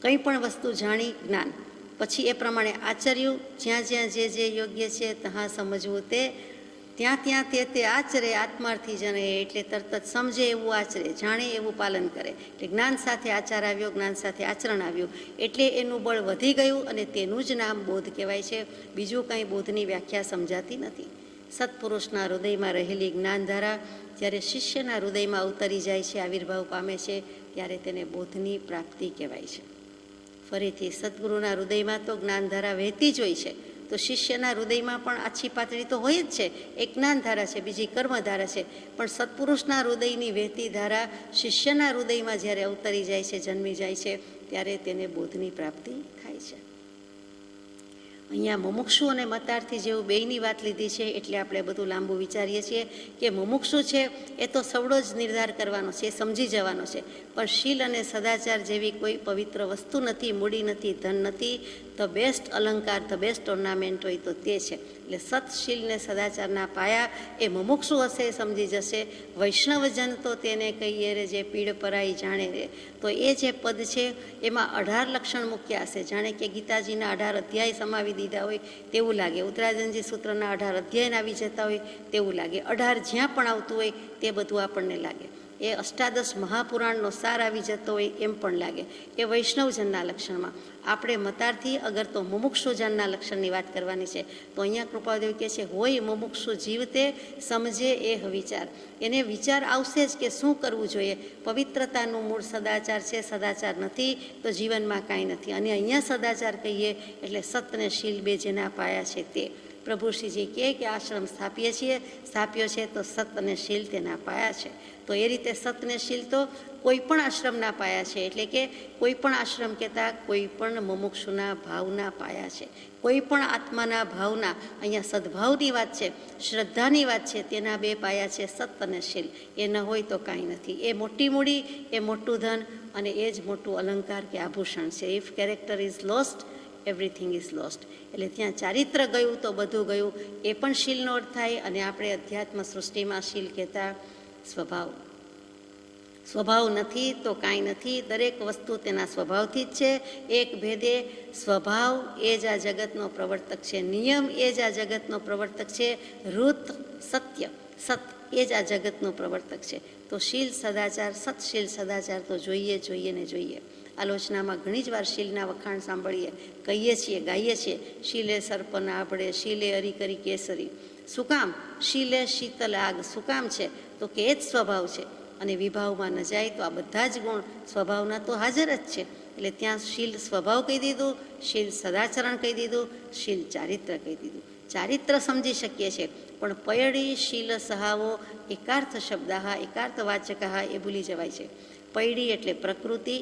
કંઈ પણ વસ્તુ જાણી જ્ઞાન, પછી એ પ્રમાણે આચર્યું, જ્યાં જ્યાં જે યોગ્ય છે ત્યાં સમજવું, તે ત્યાં તે આચરે, આત્માર્થી જણે, એટલે તરત જ સમજે એવું આચરે, જાણે એવું પાલન કરે. એટલે જ્ઞાન સાથે આચાર આવ્યો, જ્ઞાન સાથે આચરણ આવ્યું, એટલે એનું બળ વધી ગયું, અને તેનું જ નામ બોધ કહેવાય છે. બીજું કંઈ બોધની વ્યાખ્યા સમજાતી નથી. સત્પુરુષના હૃદયમાં રહેલી જ્ઞાનધારા જ્યારે શિષ્યના હૃદયમાં અવતરી જાય છે, આવિર્ભાવ પામે છે, ત્યારે તેને બોધની પ્રાપ્તિ કહેવાય છે. ફરીથી સદગુરુના હૃદયમાં તો જ્ઞાનધારા વહેતી જ હોય છે, તો શિષ્યના હૃદયમાં પણ આછી પાતળી તો હોય જ છે. એક જ્ઞાનધારા છે, બીજી કર્મધારા છે. પણ સત્પુરુષના હૃદયની વહેતી ધારા શિષ્યના હૃદયમાં જ્યારે અવતરી જાય છે, જન્મી જાય છે, ત્યારે તેને બોધની પ્રાપ્તિ થાય છે. અહીંયા મુમુક્ષુ અને મતાર્થી જેવું બેયની વાત લીધી છે, એટલે આપણે બધું લાંબુ વિચારીએ છીએ કે મુમુક્ષુ છે એ તો સવડો જ નિર્ધાર કરવાનો છે, સમજી જવાનો છે. પણ શીલ અને સદાચાર જેવી કોઈ પવિત્ર વસ્તુ નથી, મૂડી નથી, ધન નથી. ધ બેસ્ટ અલંકાર, ધ બેસ્ટ ઓર્નામેન્ટ હોય તો તે છે. એટલે સત, શીલ ને સદાચારના પાયા એ મુમુક્ષુ હશે એ સમજી જશે. વૈષ્ણવજન તો તેને કહીએ રે જે પીડ પરાઈ જાણે રે. તો એ જે પદ છે એમાં 18 લક્ષણ મૂક્યા હશે, જાણે કે ગીતાજીના 18 અધ્યાય સમાવી દીધા હોય તેવું લાગે. ઉત્તરાજનજી સૂત્રના 18 અધ્યાય આવી જતા હોય તેવું લાગે. 18 જ્યાં પણ આવતું હોય તે બધું આપણને લાગે. એ અષ્ટાદશ મહાપુરાણનો સાર આવી જતો હોય એમ પણ લાગે. એ વૈષ્ણવજનના લક્ષણમાં. આપણે મતાર્થી અગર તો મુમુક્ષુજનના લક્ષણની વાત કરવાની છે, તો અહીંયા કૃપાદેવ કહે છે હોય મુમુક્ષુ જીવતે સમજે એ વિચાર. એને વિચાર આવશે જ કે શું કરવું જોઈએ. પવિત્રતાનું મૂળ સદાચાર છે, સદાચાર નથી તો જીવનમાં કાંઈ નથી. અને અહીંયા સદાચાર કહીએ એટલે સત અને શીલ બે જેના પાયા છે તે. પ્રભુશ્રીજી કહે કે આશ્રમ સ્થાપ્યો છે તો સત અને શીલ તેના પાયા છે. તો એ રીતે સત અને શીલ તો કોઈ પણ આશ્રમના પાયા છે. એટલે કે કોઈ પણ આશ્રમ કહેતા કોઈ પણ મુમુક્ષુના ભાવના પાયા છે. કોઈ પણ આત્માના ભાવના, અહીંયા સદભાવની વાત છે, શ્રદ્ધાની વાત છે, તેના બે પાયા છે સત અને શીલ. એ ન હોય તો કાંઈ નથી. એ મોટી મૂડી, એ મોટું ધન, અને એ જ મોટું અલંકાર કે આભૂષણ છે. If character is lost, everything is lost. એટલે ત્યાં ચારિત્ર ગયું તો બધું ગયું. એ પણ શીલનો અર્થ થાય. અને આપણે અધ્યાત્મ સૃષ્ટિમાં શીલ કહેતા સ્વભાવ નથી તો કાંઈ નથી. દરેક વસ્તુ તેના સ્વભાવથી જ છે. એક ભેદે સ્વભાવ એ જ આ જગતનો પ્રવર્તક છે, નિયમ એ જ આ જગતનો પ્રવર્તક છે, ઋત સત્ય સત એ જ આ જગતનો પ્રવર્તક છે. તો શીલ સદાચાર, સતશીલ સદાચાર તો જોઈએ ને જોઈએ. આલોચનામાં ઘણી જ વાર શીલના વખાણ સાંભળીએ, કહીએ છીએ, ગાઈએ છીએ. શીલે સર્પન આભળે, શીલે અરી કરી કેસરી. શું કામ? શીલે શીતલ આગ. શું કામ છે? તો કે એ જ સ્વભાવ છે. અને વિભાવમાં ન જાય તો આ બધા જ ગુણ સ્વભાવના તો હાજર જ છે. એટલે ત્યાં શીલ સ્વભાવ કહી દીધું, શીલ સદાચરણ કહી દીધું, શીલ ચારિત્ર કહી દીધું. ચારિત્ર સમજી શકીએ છીએ, પણ પયડી શીલ સહાવો એકાર્થ શબ્દાહ એકાર્થ વાચકાહ એ ભૂલી જવાય છે. પયડી એટલે પ્રકૃતિ,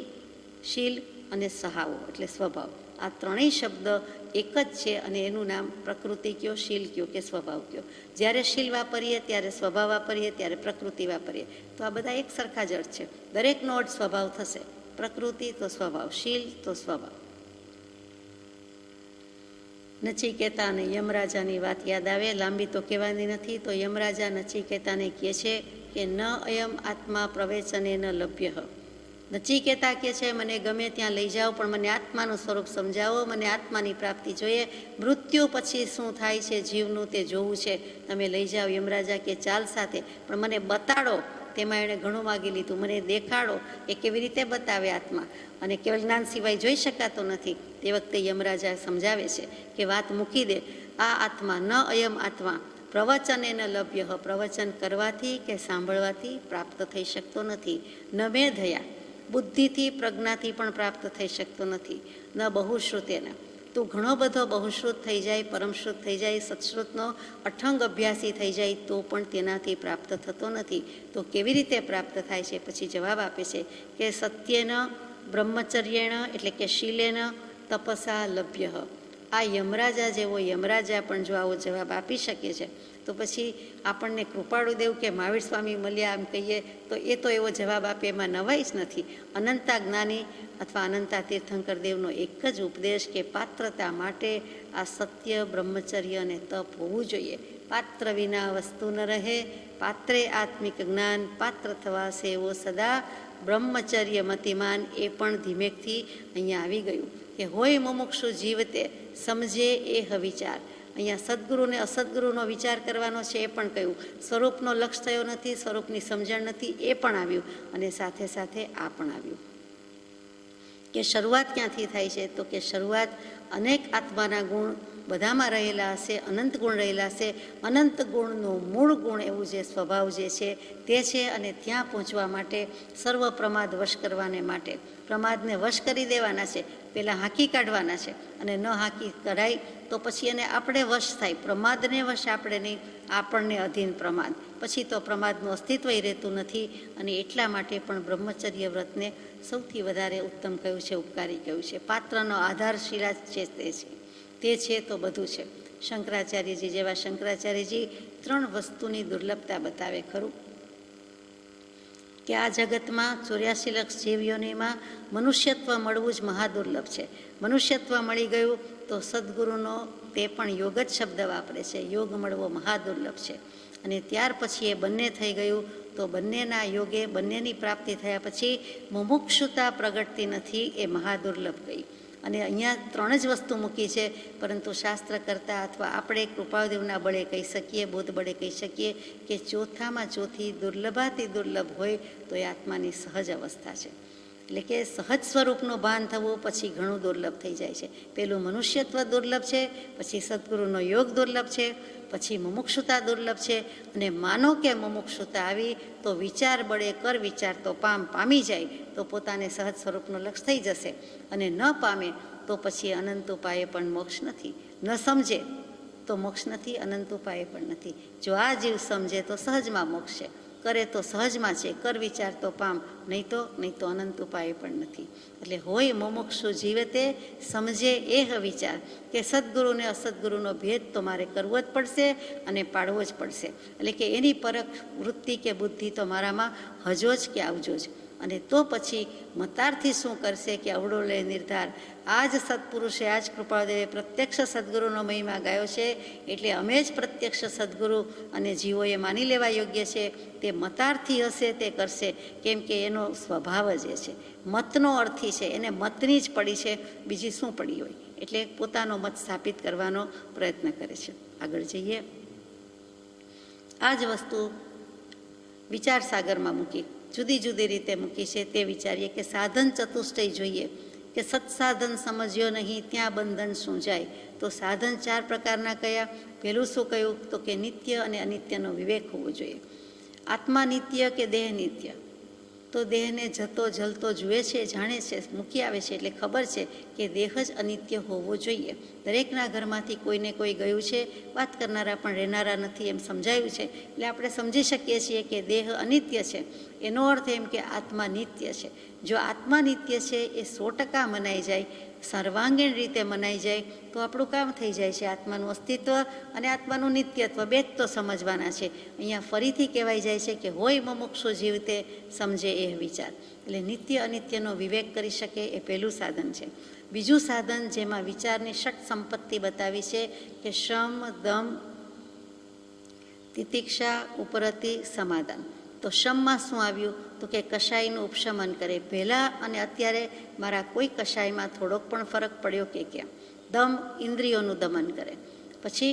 શીલ અને સહાવો એટલે સ્વભાવ. આ ત્રણેય શબ્દ એક જ છે અને એનું નામ પ્રકૃતિ કયો, શીલ કયો કે સ્વભાવ કયો. જ્યારે શીલ વાપરીએ ત્યારે સ્વભાવ વાપરીએ, ત્યારે પ્રકૃતિ વાપરીએ તો આ બધા એક સરખા જ અર્થ છે. દરેકનો અર્થ સ્વભાવ થશે. પ્રકૃતિ તો સ્વભાવ, શીલ તો સ્વભાવ. નચિકેતા અને યમરાજાની વાત યાદ આવે, લાંબી તો કહેવાની નથી. તો યમરાજા નચિકેતાને કહે છે કે ન અયમ આત્મા પ્રવેચને ન લભ્ય. નચિકેતા કહે છે મને ગમે ત્યાં લઈ જાઓ પણ મને આત્માનું સ્વરૂપ સમજાવો, મને આત્માની પ્રાપ્તિ જોઈએ, મૃત્યુ પછી શું થાય છે જીવનું તે જોવું છે, તમે લઈ જાઓ. યમરાજા કે ચાલ સાથે, પણ મને બતાડો. તેમાં એણે ઘણું માગી લીધું, મને દેખાડો એ કેવી રીતે બતાવે આત્મા, અને કેવળ જ્ઞાન સિવાય જોઈ શકાતો નથી. તે વખતે યમરાજા સમજાવે છે કે વાત મૂકી દે, આ આત્મા ન અયમ આત્મા પ્રવચન ન લભ્ય, પ્રવચન કરવાથી કે સાંભળવાથી પ્રાપ્ત થઈ શકતો નથી. ન મેધયા બુદ્ધિથી પ્રજ્ઞાથી પણ પ્રાપ્ત થઈ શકતો નથી. ન બહુશ્રુતેના તું ઘણો બધો બહુશ્રુત થઈ જાય, પરમશ્રુત થઈ જાય, સત્શ્રુતનો અઠંગ અભ્યાસી થઈ જાય તો પણ તેનાથી પ્રાપ્ત થતો નથી. તો કેવી રીતે પ્રાપ્ત થાય છે? પછી જવાબ આપે છે કે સત્યેન બ્રહ્મચર્યેણ એટલે કે શીલેન તપસા લભ્ય. આ યમરાજા જેવો યમરાજા પણ જો આવો જવાબ આપી શકે છે તો પછી આપણને કૃપાળુદેવ કે મહાવીર સ્વામી મળ્યા એમ કહીએ તો એ તો એવો જવાબ આપે, એમાં નવાઈ જ નથી. અનંતા જ્ઞાની અથવા અનંતા તીર્થંકર દેવનો એક જ ઉપદેશ કે પાત્રતા માટે આ સત્ય, બ્રહ્મચર્ય અને તપ હોવું જોઈએ. પાત્ર વિના વસ્તુ ન રહે, પાત્રે આત્મિક જ્ઞાન, પાત્ર થવા સેવો સદા બ્રહ્મચર્ય મતિમાન. એ પણ ધીમેકથી અહીંયા આવી ગયું કે હોય મુમુક્ષુ જીવતે સમજે એ વિચાર. અહીંયા સદગુરુને અસદગુરુનો વિચાર કરવાનો છે એ પણ કહ્યું. સ્વરૂપનો લક્ષ થયો નથી, સ્વરૂપની સમજણ નથી એ પણ આવ્યું, અને સાથે સાથે આ પણ આવ્યું કે શરૂઆત ક્યાંથી થાય છે? તો કે શરૂઆત અનેક આત્માના ગુણ બધામાં રહેલા હશે, અનંત ગુણ રહેલા હશે. અનંત ગુણનું મૂળ ગુણ એવું જે સ્વભાવ જે છે તે છે, અને ત્યાં પહોંચવા માટે સર્વ પ્રમાદ વશ કરવાને માટે પ્રમાદને વશ કરી દેવાના છે. પહેલાં હાંકી કાઢવાના છે, અને ન હાંકી કઢાય તો પછી એને આપણે વશ થાય. પ્રમાદને વશ આપણે નહીં, આપણને અધીન પ્રમાદ. પછી તો પ્રમાદનું અસ્તિત્વ રહેતું નથી. અને એટલા માટે પણ બ્રહ્મચર્ય વ્રતને સૌથી વધારે ઉત્તમ કહ્યું છે, ઉપકારી કહ્યું છે. પાત્રનો આધારશિલા છે તે છે તો બધું છે. શંકરાચાર્યજી જેવા શંકરાચાર્યજી 3 વસ્તુની દુર્લભતા બતાવે ખરું કે આ જગતમાં 84 લક્ષ જીવયોનીમાં મનુષ્યત્વ મળવું જ મહાદુર્લભ છે. મનુષ્યત્વ મળી ગયું તો સદગુરુનો તે પણ યોગ જ શબ્દ વાપરે છે, યોગ મળવો મહાદુર્લભ છે. અને ત્યાર પછી એ બંને થઈ ગયું તો બંનેના યોગે બંનેની પ્રાપ્તિ થયા પછી મુમુક્ષુતા પ્રગટતી નથી, એ મહાદુર્લભ ગઈ. અને અહીંયા 3 જ વસ્તુ મૂકી છે, પરંતુ શાસ્ત્ર કરતાં અથવા આપણે કૃપાદેવના બળે કહી શકીએ, બોધ બળે કહી શકીએ કે ચોથામાં ચોથી દુર્લભાથી દુર્લભ હોય તો એ આત્માની સહજ અવસ્થા છે. એટલે કે સહજ સ્વરૂપનું ભાન થવું પછી ઘણું દુર્લભ થઈ જાય છે. પેલું મનુષ્યત્વ દુર્લભ છે, પછી સદગુરુનો યોગ દુર્લભ છે, પછી મુમુક્ષુતા દુર્લભ છે. અને માનો કે મુમુક્ષુતા આવી તો વિચાર બળે કર વિચાર તો પામી જાય તો પોતાને સહજ સ્વરૂપનું લક્ષ થઈ જશે. અને ન પામે તો પછી અનંત ઉપાયે પણ મોક્ષ નથી. ન સમજે તો મોક્ષ નથી, અનંત ઉપાયે પણ નથી. જો આ જીવ સમજે તો સહજમાં મોક્ષ છે, કરે તો સહજમાં છે, કર વિચાર તો પામ, નહીં તો અનંત ઉપાય પણ નથી. એટલે હોય મુમુક્ષુ જીવતે સમજે એ વિચાર કે સદગુરુને અસદગુરુનો ભેદ તો મારે કરવો જ પડશે અને પાડવો જ પડશે. એટલે કે એની પરખ વૃત્તિ કે બુદ્ધિ તો મારામાં હજો જ કે આવજો જ. અને તો પછી મતારથી શું કરશે કે અવળો લે નિર્ધાર. આ જ સત્પુરુષે, આ જ કૃપાળદેવે પ્રત્યક્ષ સદગુરુનો મહિમા ગાયો છે. એટલે અમે જ પ્રત્યક્ષ સદગુરુ અને જીવોએ માની લેવા યોગ્ય છે. તે મતાર્થી હશે તે કરશે, કેમ કે એનો સ્વભાવ જ એ છે. મતનો અર્થી છે, એને મતની જ પડી છે, બીજી શું પડી હોય. એટલે પોતાનો મત સ્થાપિત કરવાનો પ્રયત્ન કરે છે. આગળ જઈએ. આ જ વસ્તુ વિચાર સાગરમાં મૂકી, જુદી જુદી રીતે મૂકી છે. તે વિચારીએ કે સાધન ચતુષ્ટય જોઈએ કે સત્સાધન સમજ્યો નહીં ત્યાં બંધન શું જાય. તો સાધન 4 પ્રકારના કયા? પહેલું શું કહ્યું? તો કે નિત્ય અને અનિત્યનો વિવેક હોવો જોઈએ. આત્મા નિત્ય કે દેહ નિત્ય? તો દેહને જતો જલતો જુએ છે, જાણે છે, મૂકી આવે છે એટલે ખબર છે કે દેહ જ અનિત્ય હોવો જોઈએ. દરેકના ઘરમાંથી કોઈને કોઈ ગયું છે, વાત કરનારા પણ રહેનારા નથી એમ સમજાયું છે. એટલે આપણે સમજી શકીએ છીએ કે દેહ અનિત્ય છે. એનો અર્થ એમ કે આત્મા નિત્ય છે. જો આત્મા નિત્ય છે એ 100% મનાઈ જાય, સર્વાંગીણ રીતે મનાઈ જાય તો આપણું કામ થઈ જાય છે. આત્માનું અસ્તિત્વ અને આત્માનું નિત્યત્વ બે જ તો સમજવાના છે. અહીંયા ફરીથી કહેવાય જાય છે કે હોય મુમુક્ષુ જીવ તે સમજે એ વિચાર. એટલે નિત્ય અનિત્યનો વિવેક કરી શકે એ પહેલું સાધન છે. બીજું સાધન જેમાં વિચારની ષટ સંપત્તિ બતાવી છે કે શમ, દમ, તિતિક્ષા, ઉપરતિ, સમાધાન. તો શમમાં શું આવ્યું? તો કે કશાયનું ઉપશમન કરે. પહેલાં અને અત્યારે મારા કોઈ કશાયમાં થોડોક પણ ફરક પડ્યો કે કેમ? દમ, ઇન્દ્રિયોનું દમન કરે. પછી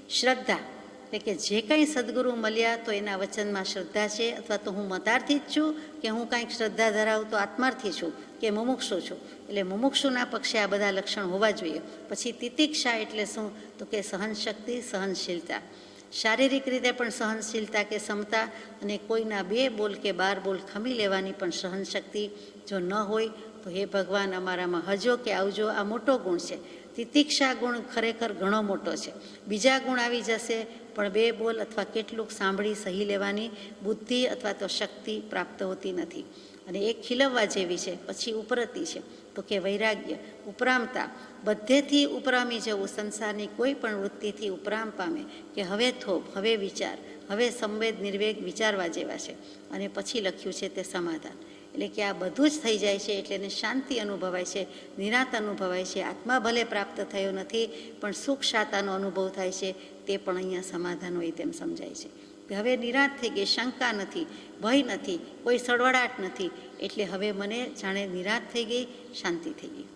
શ્રદ્ધા, એટલે કે જે કંઈ સદગુરુ મળ્યા તો એના વચનમાં શ્રદ્ધા છે, અથવા તો હું મતાર્થી જ છું કે હું કાંઈક શ્રદ્ધા ધરાવું તો આત્માર્થી છું કે મુમુક્ષુ છું. એટલે મુમુક્ષુના પક્ષે આ બધા લક્ષણ હોવા જોઈએ. પછી તિતિક્ષા એટલે શું? તો કે સહનશક્તિ, સહનશીલતા. શારીરિક રીતે પણ સહનશીલતા કે ક્ષમતા, અને કોઈના 2 બોલ કે 12 બોલ ખમી લેવાની પણ સહનશક્તિ જો ન હોય તો હે ભગવાન અમારામાં હજો કે આવજો. આ મોટો ગુણ છે. તિતિક્ષા ગુણ ખરેખર ઘણો મોટો છે. બીજા ગુણ આવી જશે પણ 2 બોલ અથવા કેટલુંક સાંભળી સહી લેવાની બુદ્ધિ અથવા તો શક્તિ પ્રાપ્ત હોતી નથી. અને એક ખીલવવા જેવી છે. પછી ઉપરતી છે તો કે વૈરાગ્ય, ઉપરામતા. બધેથી ઉપરામી જવું, સંસારની કોઈ પણ વૃત્તિથી ઉપરામ પામે કે હવે થોભ, હવે વિચાર, હવે સંવેદ નિર્વેગ વિચારવા જેવા છે. અને પછી લખ્યું છે તે સમાધાન. એટલે કે આ બધું જ થઈ જાય છે એટલે એને શાંતિ અનુભવાય છે, નિરાંત અનુભવાય છે. આત્મા ભલે પ્રાપ્ત થયો નથી પણ સુખ શાતાનો અનુભવ થાય છે. તે પણ અહીંયા સમાધાન હોય તેમ સમજાય છે. હવે નિરાંત થઈ ગઈ, શંકા નથી, ભય નથી, કોઈ સળવળાટ નથી. એટલે હવે મને જાણે નિરાંત થઈ ગઈ, શાંતિ થઈ ગઈ.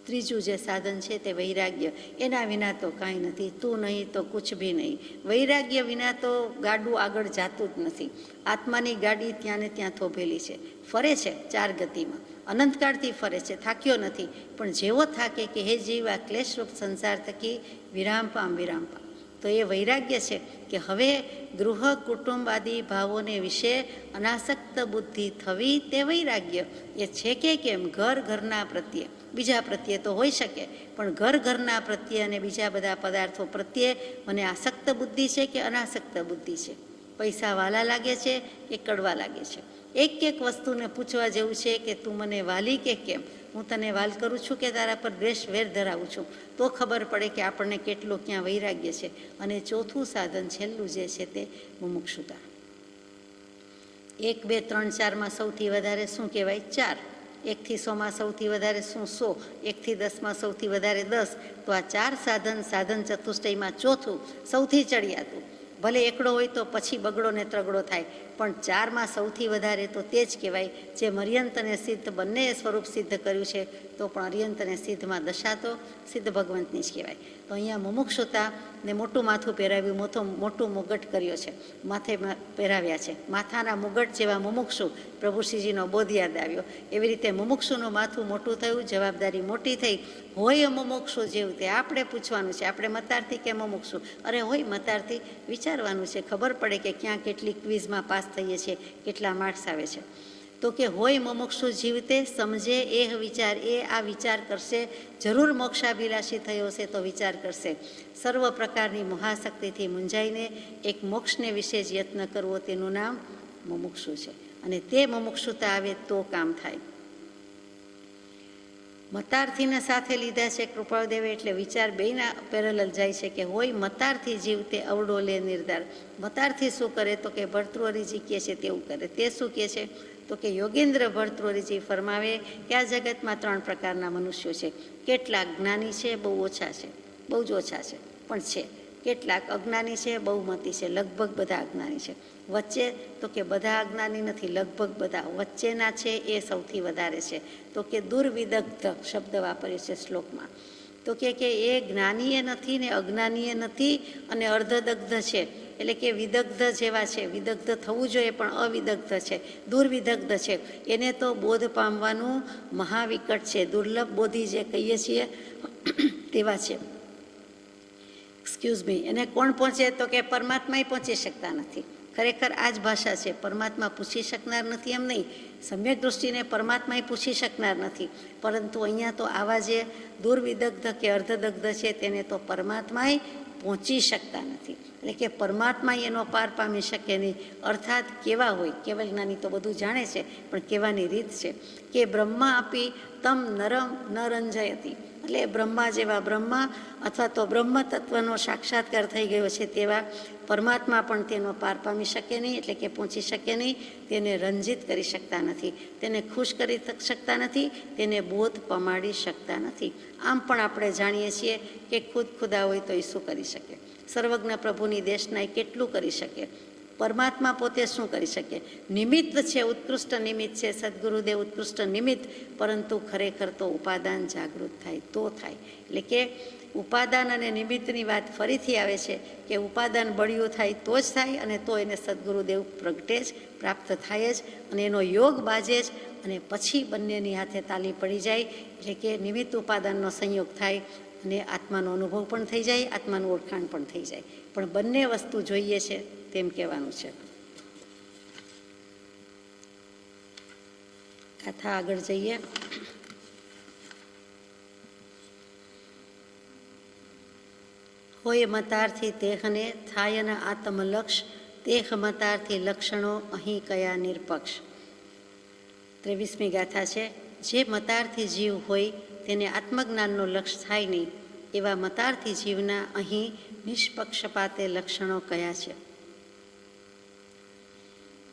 ત્રીજું જે સાધન છે તે વૈરાગ્ય. એના વિના તો કાંઈ નથી. તું નહીં તો કુછ ભી નહીં. વૈરાગ્ય વિના તો ગાડું આગળ જાતું જ નથી. આત્માની ગાડી ત્યાં ને ત્યાં થોભેલી છે, ફરે છે 4 ગતિમાં, અનંતકાળથી ફરે છે, થાક્યો નથી. પણ જેવો થાકે કે હે જીવ, આ ક્લેશરૂપ સંસાર થકી વિરામ પામ, વિરામ પામ. તો એ વૈરાગ્ય છે કે હવે ગૃહ કુટુંબ આદિ ભાવોને વિશે અનાસક્ત બુદ્ધિ થવી, તે વૈરાગ્ય. એ છે કે કેમ? ઘરના પ્રત્યે, બીજા પ્રત્યે તો હોઈ શકે પણ ઘરના પ્રત્યે અને બીજા બધા પદાર્થો પ્રત્યે મને આસક્ત બુદ્ધિ છે કે અનાસક્ત બુદ્ધિ છે? પૈસા વાલા લાગે છે કે કડવા લાગે છે? એક એક વસ્તુને પૂછવા જેવું છે કે તું મને વાલી કે કેમ? હું તને વાલ કરું છું કે તારા પર દ્વેષ વેર ધરાવું છું? તો ખબર પડે કે આપણને કેટલો ક્યાં વૈરાગ્ય છે. અને ચોથું સાધન છેલ્લું જે છે તે મુમુક્ષુતા. 1, 2, 3, 4માં સૌથી વધારે શું કહેવાય? 4. 1 થી 100માં સૌથી વધારે શું? 100. 1 થી 10માં સૌથી વધારે 10. તો આ 4 સાધન, સાધન ચતુષ્ટયમાં ચોથું, સૌથી ચડિયાતું. ભલે એકડો હોય તો પછી બગડો ને ત્રગડો થાય, પણ 4માં સૌથી વધારે તો તે જ કહેવાય જે મર્યંત અને સિદ્ધ બંને સ્વરૂપ સિદ્ધ કર્યું છે. તો પણ અર્યંત અને સિદ્ધમાં દશા તો સિદ્ધ ભગવંતની જ કહેવાય. તો અહીંયા મુમુક્ષુતા ને મોટું માથું પહેરાવ્યું, મોટું મુગટ કર્યો છે, માથે પહેરાવ્યા છે. માથાના મુગટ જેવા મુમુક્ષુ, પ્રભુશ્રીજીનો બોધ યાદ આવ્યો. એવી રીતે મુમુક્ષુનું માથું મોટું થયું, જવાબદારી મોટી થઈ. હોય મુમુક્ષુ જેવું તે આપણે પૂછવાનું છે. આપણે મતાર્થી કે મુમુક્ષુ? અરે હોય મતાર્થી. વિચારવાનું છે, ખબર પડે કે ક્યાં કેટલી ક્વિઝમાં પાસ થઈએ છીએ, કેટલા માર્ક્સ આવે છે. તો કે હોય મુમુક્ષુ જીવતે સમજે એ વિચાર. એ આ વિચાર કરશે, જરૂર મોક્ષાભિલાષી થયો છે તો વિચાર કરશે. સર્વ પ્રકારની મહાશક્તિથી મૂંઝાઈને એક મોક્ષને વિશે જ યત્ન કરવો, તેનું નામ મુમુક્ષુ છે. અને તે મુમુક્ષુતા આવે તો કામ થાય. મતાર્થીને સાથે લીધા છે કૃપાળદેવે, એટલે વિચાર બેયના પેરેલલ જાય છે કે હોય મતાર્થી જીવતે અવડો લે નિર્ધાર. મતાર્થી શું કરે? તો કે ભર્તૃહરિજી કહે છે તેવું કરે. તે શું કહે છે? તો કે યોગેન્દ્ર ભર્તૃહરિજી ફરમાવે કે આ જગતમાં 3 પ્રકારના મનુષ્યો છે. કેટલાક જ્ઞાની છે, બહુ ઓછા છે, બહુ જ ઓછા છે પણ છે. કેટલાક અજ્ઞાની છે, બહુમતી છે, લગભગ બધા અજ્ઞાની છે. વચ્ચે તો કે બધા અજ્ઞાની નથી, લગભગ બધા વચ્ચેના છે, એ સૌથી વધારે છે. તો કે દુર્વિદગ્ધ શબ્દ વાપર્યો છે શ્લોકમાં. તો કે એ જ્ઞાનીય નથી ને અજ્ઞાનીય નથી અને અર્ધદગ્ધ છે. એટલે કે વિદગ્ધ જેવા છે. વિદગ્ધ થવું જોઈએ પણ અવિદગ્ધ છે, દુર્વિદગ્ધ છે. એને તો બોધ પામવાનું મહાવિકટ છે. દુર્લભ બોધી જે કહીએ છીએ તેવા છે. Excuse me. એને કોણ પહોંચે? તો કે પરમાત્માય પહોંચી શકતા નથી. ખરેખર આ જ ભાષા છે. પરમાત્મા પૂછી શકનાર નથી એમ નહીં, સમ્યક દૃષ્ટિને પરમાત્મા પૂછી શકનાર નથી, પરંતુ અહીંયા તો આવા જે દુર્વિદગ્ધ કે અર્ધદગ્ધ છે તેને તો પરમાત્માએ પહોંચી શકતા નથી. એટલે કે પરમાત્મા એનો પાર પામી શકે નહીં. અર્થાત કેવા હોય, કેવલ જ્ઞાની તો બધું જાણે છે, પણ કહેવાની રીત છે કે બ્રહ્મા આપી તમ નરમ ન રંજયતી, એટલે બ્રહ્મા જેવા બ્રહ્મા અથવા તો બ્રહ્મ તત્વનો સાક્ષાત્કાર થઈ ગયો છે તેવા પરમાત્મા પણ તેનો પાર પામી શકે નહીં, એટલે કે પહોંચી શકે નહીં. તેને રંજિત કરી શકતા નથી, તેને ખુશ કરી શકતા નથી, તેને બોધ પમાડી શકતા નથી. આમ પણ આપણે જાણીએ છીએ કે ખુદ ખુદા હોય તો એ શું કરી શકે? સર્વજ્ઞ પ્રભુની દેશના એ કેટલું કરી શકે? પરમાત્મા પોતે શું કરી શકે? નિમિત્ત છે, ઉત્કૃષ્ટ નિમિત્ત છે, સદગુરુદેવ ઉત્કૃષ્ટ નિમિત્ત, પરંતુ ખરેખર તો ઉપાદાન જાગૃત થાય તો થાય. એટલે કે ઉપાદાન અને નિમિત્તની વાત ફરીથી આવે છે કે ઉપાદાન બળિયું થાય તો જ થાય, અને તો એને સદગુરુદેવ પ્રગટે જ, પ્રાપ્ત થાય જ, અને એનો યોગ બાજે જ, અને પછી બંનેની હાથે તાલી પડી જાય. એટલે કે નિમિત્ત ઉપાદાનનો સંયોગ થાય અને આત્માનો અનુભવ પણ થઈ જાય, આત્માનું ઓળખાણ પણ થઈ જાય. પણ બંને વસ્તુ જોઈએ છે તેમ કહેવાનું છે. કથા આગળ જઈએ. હોય મતારથી તેહને થાય ન આત્મલક્ષ, તેહ મતારથી લક્ષણો અહીં કયા નિરપક્ષ. 23મી ગાથા છે. જે મતારથી જીવ હોય તેને આત્મજ્ઞાનનો લક્ષ થાય નહીં, એવા મતારથી જીવના અહીં નિષ્પક્ષપાતે લક્ષણો કયા છે?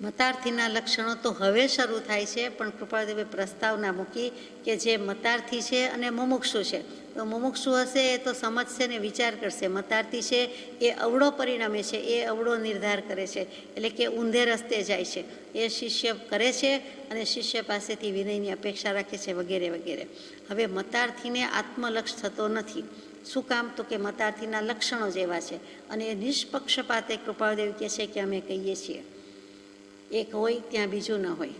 મતાર્થીના લક્ષણો તો હવે શરૂ થાય છે, પણ કૃપાળદેવે પ્રસ્તાવના મૂકી કે જે મતાર્થી છે અને મુમુક્ષુ છે. તો મુમુક્ષુ હશે એ તો સમજશે ને વિચાર કરશે. મતાર્થી છે એ અવળો પરિણમે છે, એ અવળો નિર્ધાર કરે છે, એટલે કે ઊંધે રસ્તે જાય છે. એ શિષ્ય કરે છે અને શિષ્ય પાસેથી વિનયની અપેક્ષા રાખે છે, વગેરે વગેરે. હવે મતાર્થીને આત્મલક્ષ થતો નથી. શું કામ? તો કે મતાર્થીના લક્ષણો જેવા છે, અને એ નિષ્પક્ષપાતે કૃપાળદેવ કહે છે કે અમે કહીએ છીએ એક હોય ત્યાં બીજું ન હોય.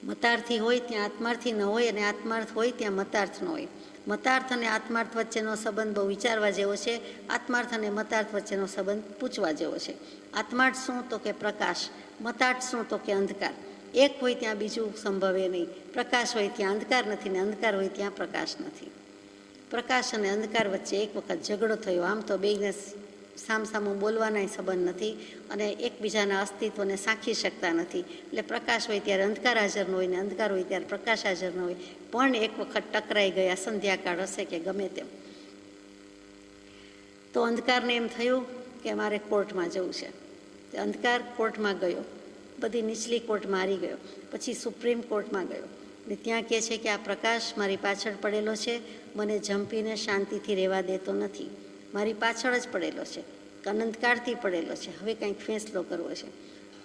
મતાર્થી હોય ત્યાં આત્માર્થી ન હોય, અને આત્માર્થ હોય ત્યાં મતાર્થ ન હોય. મતાર્થ અને આત્માર્થ વચ્ચેનો સંબંધ બહુ વિચારવા જેવો છે. આત્માર્થ અને મતાર્થ વચ્ચેનો સંબંધ પૂછવા જેવો છે. આત્માર્થ શું? તો કે પ્રકાશ. મતાર્થ શું? તો કે અંધકાર. એક હોય ત્યાં બીજું સંભવે નહીં. પ્રકાશ હોય ત્યાં અંધકાર નથી, ને અંધકાર હોય ત્યાં પ્રકાશ નથી. પ્રકાશ અને અંધકાર વચ્ચે એક વખત ઝઘડો થયો. આમ તો બેયને સામસામું બોલવાના સંબંધ નથી, અને એકબીજાના અસ્તિત્વને સાંખી શકતા નથી. એટલે પ્રકાશ હોય ત્યારે અંધકાર હાજર ન હોય, ને અંધકાર હોય ત્યારે પ્રકાશ હાજર ન હોય. પણ એક વખત ટકરાઈ ગયા, સંધ્યાકાળ હશે કે ગમે તેમ, તો અંધકારને એમ થયું કે મારે કોર્ટમાં જવું છે. અંધકાર કોર્ટમાં ગયો, બધી નીચલી કોર્ટમાં હારી ગયો, પછી સુપ્રીમ કોર્ટમાં ગયો, ને ત્યાં કહે છે કે આ પ્રકાશ મારી પાછળ પડેલો છે, મને જંપીને શાંતિથી રહેવા દેતો નથી, મારી પાછળ જ પડેલો છે, અનંતકાળથી પડેલો છે, હવે કંઈક ફેંસલો કરવો છે.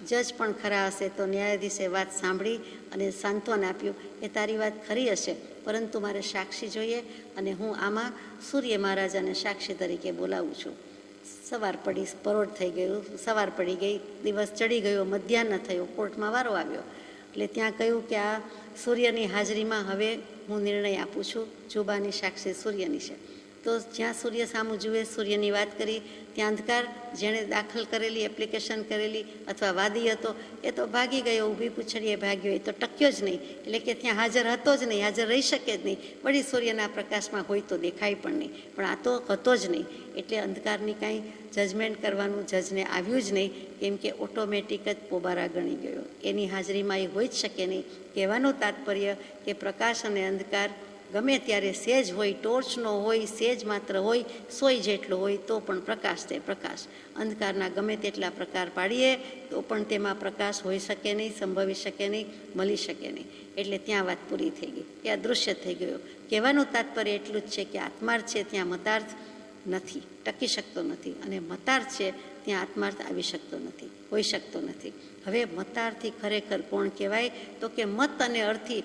જજ પણ ખરા હશે તો ન્યાયાધીશે વાત સાંભળી અને સાંત્વન આપ્યું કે તારી વાત ખરી હશે, પરંતુ મારે સાક્ષી જોઈએ, અને હું આમાં સૂર્ય મહારાજાને સાક્ષી તરીકે બોલાવું છું. સવાર પડી, પરોઢ થઈ ગયું, સવાર પડી ગઈ, દિવસ ચડી ગયો, મધ્યાહ્ન થયો, કોર્ટમાં વારો આવ્યો. એટલે ત્યાં કહ્યું કે આ સૂર્યની હાજરીમાં હવે હું નિર્ણય આપું છું, જુબાની સાક્ષી સૂર્યની છે. તો જ્યાં સૂર્ય સામું જુએ, સૂર્યની વાત કરી, ત્યાં અંધકાર, જેણે દાખલ કરેલી, એપ્લિકેશન કરેલી અથવા વાદી હતો, એ તો ભાગી ગયો, ઊભી પૂંછડીએ ભાગ્યો, એ તો ટક્યો જ નહીં. એટલે કે ત્યાં હાજર હતો જ નહીં, હાજર રહી શકે જ નહીં. વળી સૂર્યના પ્રકાશમાં હોય તો દેખાય પણ નહીં, પણ આ તો હતો જ નહીં. એટલે અંધકારની કાંઈ જજમેન્ટ કરવાનું જજને આવ્યું જ નહીં, કેમ કે ઓટોમેટિક જ પોબારા ગણી ગયો. એની હાજરીમાં એ હોઈ જ શકે નહીં. કહેવાનું તાત્પર્ય કે પ્રકાશ અને અંધકાર ગમે ત્યારે સેજ હોય, ટોર્ચનો હોય, સેજ માત્ર હોય, સોય જેટલો હોય તો પણ પ્રકાશ તે પ્રકાશ. અંધકારના ગમે તેટલા પ્રકાર પાડીએ તો પણ તેમાં પ્રકાશ હોઈ શકે નહીં, સંભવી શકે નહીં, મળી શકે નહીં. એટલે ત્યાં વાત પૂરી થઈ ગઈ, કે આ દૃશ્ય થઈ ગયો. કહેવાનું તાત્પર્ય એટલું જ છે કે આત્માર્થ છે ત્યાં મતાર્થ નથી, ટકી શકતો નથી, અને મતાર્થ છે ત્યાં આત્માર્થ આવી શકતો નથી, હોઈ શકતો નથી. હવે મતાર્થી ખરેખર કોણ કહેવાય? તો કે મત અને અર્થી,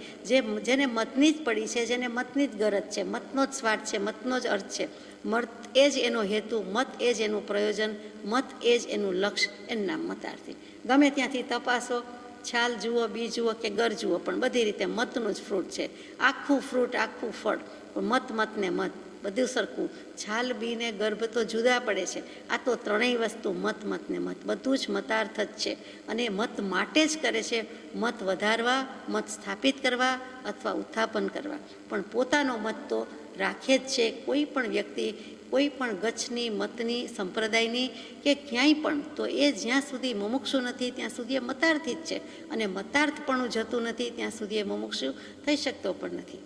જેને મતની જ પડી છે, જેને મતની જ ગરજ છે, મતનો જ સ્વાર્થ છે, મતનો જ અર્થ છે, મત એ જ એનો હેતુ, મત એ જ એનું પ્રયોજન, મત એ જ એનું લક્ષ્ય, એનું નામ મતાર્થી. ગમે ત્યાંથી તપાસો, છાલ જુઓ, બી જુઓ કે ગર જુઓ, પણ બધી રીતે મતનું જ ફ્રૂટ છે. આખું ફ્રૂટ, આખું ફળ, મત મત ને મત. બધું સરખું. છાલ બી ને ગર્ભ તો જુદા પડે છે. આ તો ત્રણેય વસ્તુ મત ને મત, બધું જ મતાર્થ જ છે. અને મત માટે જ કરે છે, મત વધારવા, મત સ્થાપિત કરવા અથવા ઉત્થાપન કરવા. પણ પોતાનો મત તો રાખે જ છે કોઈ પણ વ્યક્તિ, કોઈ પણ ગચ્છની, મતની, સંપ્રદાયની કે ક્યાંય પણ. તો એ જ્યાં સુધી મુમુક્ષુ નથી ત્યાં સુધી એ મતાર્થી જ છે. અને મતાર્થપણું જતું નથી ત્યાં સુધી એ મુમુક્ષુ થઈ શકતો પણ નથી.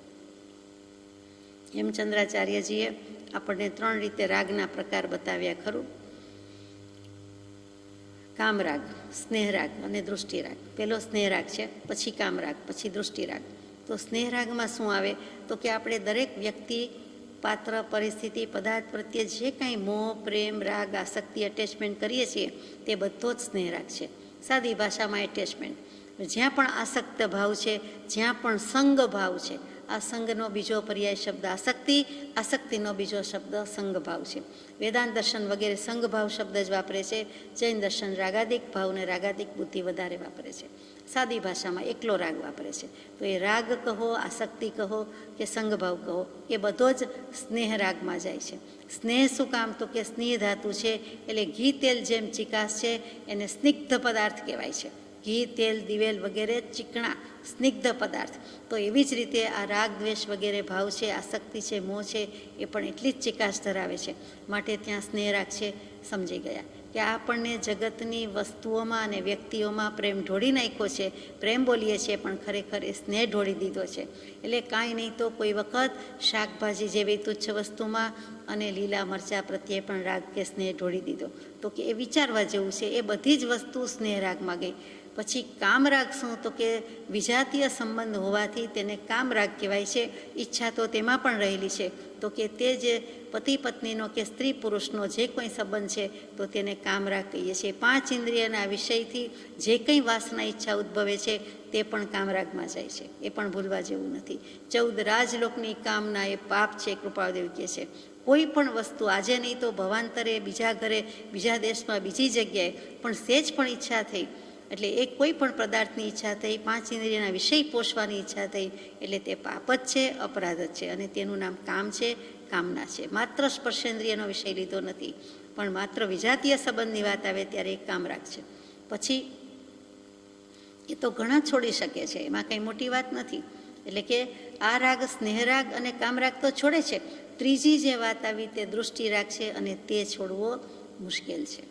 હેમચંદ્રાચાર્યજીએ આપણને 3 રીતે રાગના પ્રકાર બતાવ્યા ખરું. કામરાગ, સ્નેહરાગ અને દૃષ્ટિરાગ. પહેલો સ્નેહરાગ છે, પછી કામરાગ, પછી દૃષ્ટિરાગ. તો સ્નેહરાગમાં શું આવે તો કે આપણે દરેક વ્યક્તિ, પાત્ર, પરિસ્થિતિ, પદાર્થ પ્રત્યે જે કાંઈ મોહ, પ્રેમ, રાગ, આસક્તિ, એટેચમેન્ટ કરીએ છીએ તે બધો જ સ્નેહરાગ છે. સાદી ભાષામાં એટેચમેન્ટ. જ્યાં પણ આસક્ત ભાવ છે, જ્યાં પણ સંગ ભાવ છે, આ સંગનો બીજો પર્યાય શબ્દ આસક્તિ, આસક્તિનો બીજો શબ્દ સંગભાવ છે. વેદાંત દર્શન વગેરે સંગભાવ શબ્દ જ વાપરે છે. જૈન દર્શન રાગાદિક ભાવને રાગાદિક બુદ્ધિ વધારે વાપરે છે. સાદી ભાષામાં એકલો રાગ વાપરે છે. તો એ રાગ કહો, આસક્તિ કહો કે સંગભાવ કહો, એ બધો જ સ્નેહ રાગમાં જાય છે. સ્નેહ શું કામ તો કે સ્નેહ ધાતુ છે, એટલે ઘી તેલ જેમ ચિકાસ છે એને સ્નિગ્ધ પદાર્થ કહેવાય છે. ઘી, તેલ, દિવેલ વગેરે ચીકણા સ્નિગ્ધ પદાર્થ. તો એવી જ રીતે આ રાગ, દ્વેષ વગેરે ભાવ છે, આસક્તિ છે, મોહ છે, એ પણ એટલી જ ચિકાસ ધરાવે છે. માટે ત્યાં સ્નેહરાગ છે. સમજી ગયા કે આપણને જગતની વસ્તુઓમાં અને વ્યક્તિઓમાં પ્રેમ ઢોળી નાખ્યો છે. પ્રેમ બોલીએ છીએ પણ ખરેખર એ સ્નેહ ઢોળી દીધો છે. એટલે કાંઈ નહીં તો કોઈ વખત શાકભાજી જેવી તુચ્છ વસ્તુમાં અને લીલા મરચાં પ્રત્યે પણ રાગ કે સ્નેહ ઢોળી દીધો. તો કે એ વિચારવા જેવું છે. એ બધી જ વસ્તુ સ્નેહરાગમાં ગઈ. પછી કામરાગ શું તો કે વિજાતીય સંબંધ હોવાથી તેને કામરાગ કહેવાય છે. ઈચ્છા તો તેમાં પણ રહેલી છે. તો કે તે જે પતિ પત્નીનો કે સ્ત્રી પુરુષનો જે કોઈ સંબંધ છે તો તેને કામરાગ કહીએ છીએ. 5 ઇન્દ્રિયના વિષયથી જે કંઈ વાસના ઈચ્છા ઉદ્ભવે છે તે પણ કામરાગમાં જાય છે. એ પણ ભૂલવા જેવું નથી. 14 રાજલોકની કામના એ પાપ છે, કૃપાળદેવ કહે છે. કોઈ પણ વસ્તુ આજે નહીં તો ભવાંતરે, બીજા ઘરે, બીજા દેશમાં, બીજી જગ્યાએ પણ સેજ પણ ઈચ્છા થઈ, એટલે એ કોઈ પણ પદાર્થની ઈચ્છા થઈ, 5 ઇન્દ્રિયના વિષય પોષવાની ઈચ્છા થઈ, એટલે તે પાપ જ છે, અપરાધ જ છે. અને તેનું નામ કામ છે, કામના છે. માત્ર સ્પર્શેન્દ્રિયનો વિષય લીધો નથી, પણ માત્ર વિજાતીય સંબંધની વાત આવે ત્યારે એ કામરાગ છે. પછી એ તો ઘણા છોડી શકે છે, એમાં કંઈ મોટી વાત નથી. એટલે કે આ રાગ, સ્નેહરાગ અને કામરાગ તો છોડે છે. ત્રીજી જે વાત આવી તે દૃષ્ટિરાગ છે, અને તે છોડવો મુશ્કેલ છે.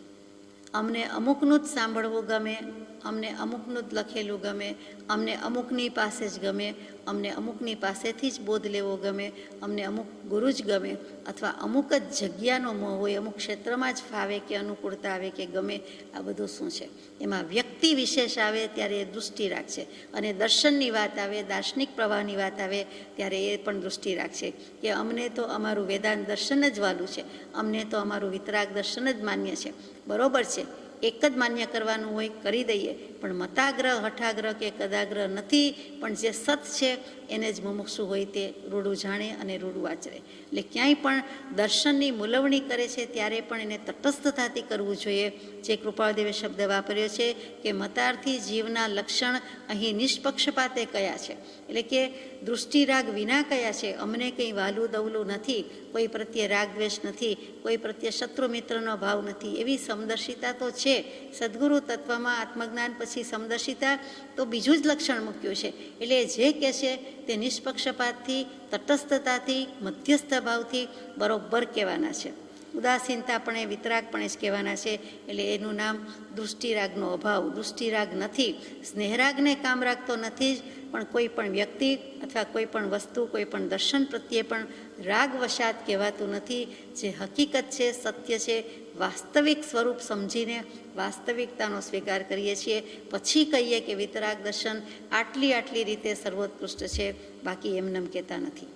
અમને અમુકનું જ સાંભળવું ગમે, અમને અમુકનું જ લખેલું ગમે, અમને અમુકની પાસે જ ગમે, અમને અમુકની પાસેથી જ બોધ લેવો ગમે, અમને અમુક ગુરુ જ ગમે, અથવા અમુક જ જગ્યાનો મોહ હોય, અમુક ક્ષેત્રમાં જ ફાવે કે અનુકૂળતા આવે કે ગમે. આ બધું શું છે? એમાં વ્યક્તિ વિશેષ આવે ત્યારે એ દૃષ્ટિરાગ છે. અને દર્શનની વાત આવે, દાર્શનિક પ્રવાહની વાત આવે ત્યારે એ પણ દૃષ્ટિરાગ છે. કે અમને તો અમારું વેદાંત દર્શન જ વાલું છે, અમને તો અમારું વિતરાગ દર્શન જ માન્ય છે. બરોબર છે, એક જ માન્ય કરવાનું હોય કરી દઈએ, પણ મતાગ્રહ, હઠાગ્રહ કે કદાગ્રહ નથી. પણ જે સત છે એને જ મુમુક્ષુ હોય તે રૂડું જાણે અને રૂડું આચરે. એટલે ક્યાંય પણ દર્શનની મૂલવણી કરે છે ત્યારે પણ એને તટસ્થતાથી કરવું જોઈએ. જે કૃપાળદેવે શબ્દ વાપર્યો છે કે મતાર્થી જીવના લક્ષણ અહીં નિષ્પક્ષપાતે કયા છે, એટલે કે દૃષ્ટિરાગ વિના કયા છે. અમને કંઈ વાલું દવલું નથી, કોઈ પ્રત્યે રાગ દ્વેષ નથી, કોઈ પ્રત્યે શત્રુ મિત્રનો ભાવ નથી, એવી સમદર્શિતા તો છે. સદગુરુ તત્વમાં આત્મજ્ઞાન પછી સમદર્શિતા તો બીજું જ લક્ષણ મૂક્યું છે. એટલે જે કહે છે તે નિષ્પક્ષપાતથી, તટસ્થતાથી, મધ્યસ્થ ભાવથી બરોબર કહેવાના છે. ઉદાસીનતાપણે, વિતરાગપણે જ કહેવાના છે. એટલે એનું નામ દૃષ્ટિરાગનો અભાવ. દૃષ્ટિરાગ નથી. સ્નેહરાગને કામરાગ તો નથી જ, પણ કોઈ પણ વ્યક્તિ અથવા કોઈ પણ વસ્તુ, કોઈ પણ દર્શન પ્રત્યે પણ રાગ વશાત કહેવાતું નથી. જે હકીકત છે, સત્ય છે, વાસ્તવિક સ્વરૂપ સમજીને વાસ્તવિકતાનો સ્વીકાર કરીએ છીએ. પછી કહીએ કે વિતરાગ દર્શન આટલી રીતે સર્વોત્કૃષ્ટ છે, બાકી એમનેમ કહેતા નથી.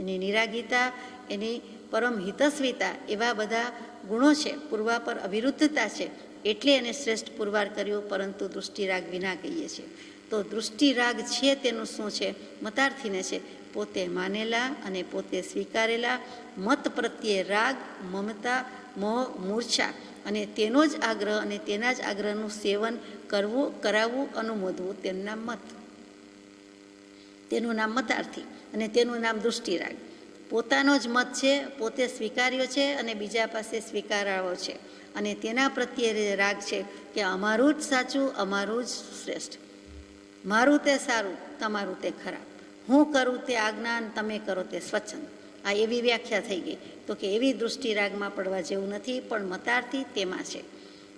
એની નિરાગીતા, એની પરમ હિતસ્વીતા, એવા બધા ગુણો છે. પૂર્વાપર અવિરુદ્ધતા છે, એટલે એને શ્રેષ્ઠ પુરવાર કર્યું. પરંતુ દૃષ્ટિરાગ વિના કહીએ છીએ. તો દૃષ્ટિરાગ છે તેનું શું છે? મતાર્થીને છે પોતે માનેલા અને પોતે સ્વીકારેલા મત પ્રત્યે રાગ, મમતા, મોહ, મૂર્છા અને તેનો જ આગ્રહ અને તેના જ આગ્રહનું સેવન કરવું, કરાવવું, અનુમોદવું, તેમના મત. તેનું નામ મતાર્થી અને તેનું નામ દૃષ્ટિરાગ. પોતાનો જ મત છે, પોતે સ્વીકાર્યો છે અને બીજા પાસે સ્વીકારાવો છે, અને તેના પ્રત્યે રાગ છે કે અમારું જ સાચું, અમારું જ શ્રેષ્ઠ, મારું તે સારું, તમારું તે ખરાબ, હું કરું તે આજ્ઞા, તમે કરો તે સ્વચ્છંદ. આ એવી વ્યાખ્યા થઈ ગઈ. તો કે એવી દૃષ્ટિ રાગમાં પડવા જેવું નથી, પણ મતાર્થી તેમાં છે.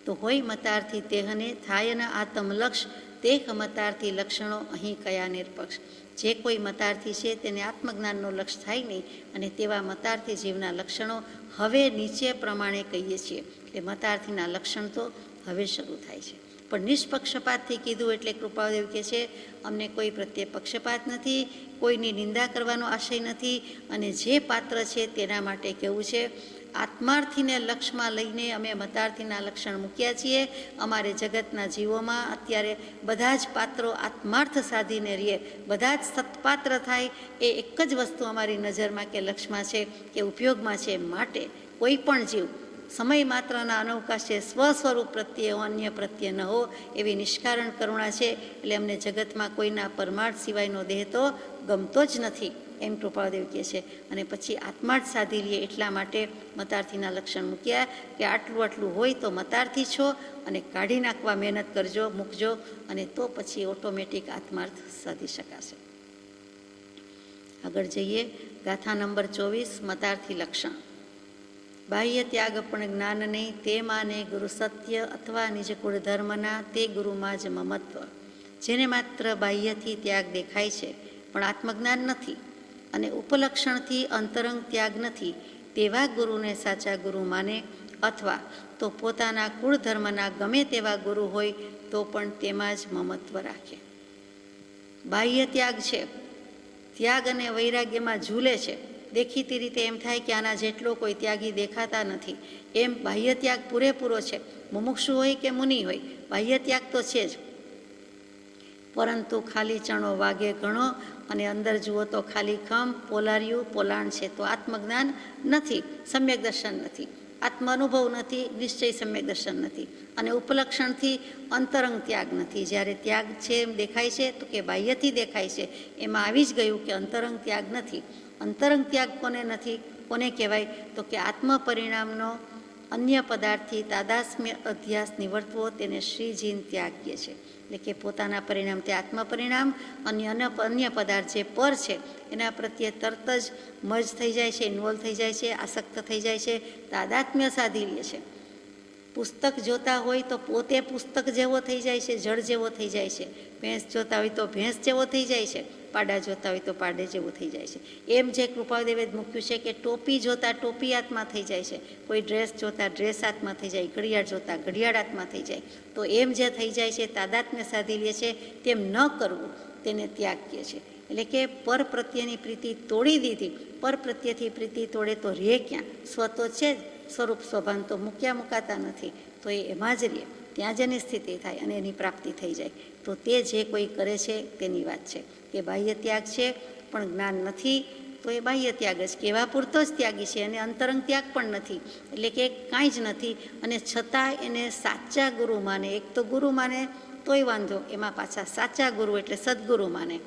તો હોય મતાર્થી તેહને થાય ન આત્મલક્ષ, તેહ મતાર્થી લક્ષણો અહીં કયા નિરપક્ષ. જે કોઈ મતાર્થી છે તેને આત્મજ્ઞાનનો લક્ષ થાય નહીં, અને તેવા મતાર્થી જીવના લક્ષણો હવે નીચે પ્રમાણે કહીએ છીએ. એટલે મતાર્થીના લક્ષણ તો હવે શરૂ થાય છે. પણ નિષ્પક્ષપાતથી કીધું એટલે કૃપાદેવ કહે છે અમને કોઈ પ્રત્યે પક્ષપાત નથી, કોઈની નિંદા કરવાનો આશય નથી, અને જે પાત્ર છે તેના માટે કહેવું છે આત્માર્થીને લક્ષમાં લઈને અમે મતાર્થીના લક્ષણ મૂક્યા છીએ. અમારે જગતના જીવોમાં અત્યારે બધા જ પાત્રો આત્માર્થ સાધીને રહીએ, બધા જ સત્પાત્ર થાય, એ એક જ વસ્તુ અમારી નજરમાં કે લક્ષમાં છે કે ઉપયોગમાં છે. માટે કોઈ પણ જીવ સમય માત્રના અનવકાશે સ્વસ્વરૂપ પ્રત્યે અન્ય પ્રત્યે ન હો, એવી નિષ્કારણ કરુણા છે. એટલે અમને જગતમાં કોઈના પરમાર્થ સિવાયનો દેહ તો ગમતો જ નથી, એમ કૃપાદેવ કહે છે. અને પછી આત્માર્થ સાધી લઈએ એટલા માટે મતાર્થીના લક્ષણ મૂક્યા કે આટલું આટલું હોય તો મતાર્થી છો, અને કાઢી નાખવા મહેનત કરજો, મૂકજો, અને તો પછી ઓટોમેટિક આત્માર્થ સાધી શકાશે. આગળ જઈએ. ગાથા નંબર 24, મતાર્થી લક્ષણ. બાહ્ય ત્યાગ પણ જ્ઞાન નહીં, તે માને ગુરુ સત્ય અથવા નિજ કુળ ધર્મના, તે ગુરુમાં જ મમત્વ. જેને માત્ર બાહ્યથી ત્યાગ દેખાય છે પણ આત્મજ્ઞાન નથી, અને ઉપલક્ષણથી અંતરંગ ત્યાગ નથી, તેવા ગુરુને સાચા ગુરુ માને. અથવા તો પોતાના કુળ ધર્મના ગમે તેવા ગુરુ હોય તો પણ તેમાં જ મમત્વ રાખે. બાહ્ય ત્યાગ છે, ત્યાગ અને વૈરાગ્યમાં ઝૂલે છે. દેખીતી રીતે એમ થાય કે આના જેટલો કોઈ ત્યાગી દેખાતા નથી. એમ બાહ્ય ત્યાગ પૂરેપૂરો છે. મુમુક્ષુ હોય કે મુનિ હોય, બાહ્ય ત્યાગ તો છે જ. પરંતુ ખાલી ચણો વાગે ઘણો, અને અંદર જુઓ તો ખાલી ખમ, પોલાર્યું પોલાણ છે. તો આત્મજ્ઞાન નથી, સમ્યક દર્શન નથી, આત્મ અનુભવ નથી, નિશ્ચય સમ્યક દર્શન નથી, અને ઉપલક્ષણથી અંતરંગ ત્યાગ નથી. જ્યારે ત્યાગ છે એમ દેખાય છે તો કે બાહ્યથી દેખાય છે, એમાં આવી જ ગયું કે અંતરંગ ત્યાગ નથી. અંતરંગ ત્યાગ કોને નથી, કોને કહેવાય તો કે આત્મ પરિણામનો અન્ય પદાર્થથી તાદાસ્મ્ય અધ્યાસ નિવર્તવો, તેને શ્રીજીન ત્યાગ કહે છે. એટલે કે પોતાના પરિણામ તે આત્મ પરિણામ અને અન્ય પદાર્થ જે પર છે એના પ્રત્યે તરત જ મર્જ થઈ જાય છે, ઇન્વોલ્વ થઈ જાય છે, આસક્ત થઈ જાય છે, તાદાત્મ્ય સાધી લે છે. પુસ્તક જોતા હોય તો પોતે પુસ્તક જેવો થઈ જાય છે, જળ જેવો થઈ જાય છે. ભેંસ જોતા હોય તો ભેંસ જેવો થઈ જાય છે, પાડા જોતા હોય તો પાડે જેવો થઈ જાય છે. એમ જે કૃપાદેવે મૂક્યું છે કે ટોપી જોતા ટોપી આત્મા થઈ જાય છે, કોઈ ડ્રેસ જોતા ડ્રેસ આત્મા થઈ જાય, ઘડિયાળ જોતા ઘડિયાળ આત્મા થઈ જાય. તો એમ જે થઈ જાય છે, તાદાત્મ્ય સાધી લે છે, તેમ ન કરવું તેને ત્યાગ કહે છે. એટલે કે પર પ્રત્યેની પ્રીતિ તોડી દીધી. પર પ્રત્યેથી પ્રીતિ તોડે તો રહે ક્યાં? સ્વ તો છે જ, સ્વરૂપ સ્વભાન તો મુકાતા નથી, તો એ એમાં જ રહે, ત્યાં જ એની સ્થિતિ થાય અને એની પ્રાપ્તિ થઈ જાય. તો તે જે કોઈ કરે છે તેની વાત છે કે બાહ્ય ત્યાગ છે પણ જ્ઞાન નથી, તો એ બાહ્ય ત્યાગ જ કહેવા પૂરતો જ ત્યાગી છે, અને અંતરંગ ત્યાગ પણ નથી. એટલે કે કાંઈ જ નથી, અને છતાં એને સાચા ગુરુ માને. એક તો ગુરુ માને તોય વાંધો, એમાં પાછા સાચા ગુરુ એટલે સદગુરુ માને,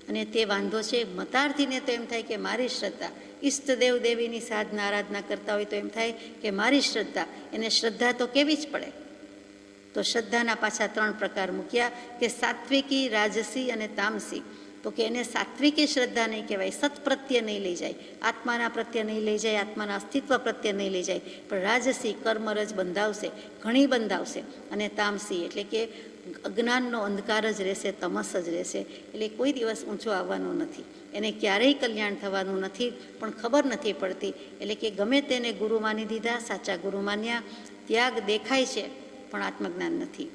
અને તે વાંધો છે. મતાર્થીને તો એમ થાય કે મારી શ્રદ્ધા, ઈષ્ટદેવ દેવીની સાધના આરાધના કરતા હોય તો એમ થાય કે મારી શ્રદ્ધા, એને શ્રદ્ધા તો કેવી જ પડે. તો શ્રદ્ધાના પાછા 3 પ્રકાર મૂક્યા કે સાત્વિકી, રાજસી અને તામસી. તો કે એને સાત્વિકી શ્રદ્ધા નહીં કહેવાય, સત પ્રત્યે નહીં લઈ જાય, આત્માના પ્રત્યે નહીં લઈ જાય, આત્માના અસ્તિત્વ પ્રત્યે નહીં લઈ જાય, પણ રાજસી કર્મરજ બંધાવશે, ઘણી બંધાવશે. અને તામસી એટલે કે અજ્ઞાનનો અંધકાર જ રહેશે, તમસ જ રહેશે. એટલે કોઈ દિવસ ઊંચો આવવાનો નથી, એને ક્યારેય કલ્યાણ થવાનું નથી, પણ ખબર નથી પડતી. એટલે કે ગમે તેને ગુરુ માની દીધા, સાચા ગુરુ માન્યા, ત્યાગ દેખાય છે પણ આત્મજ્ઞાન નથી.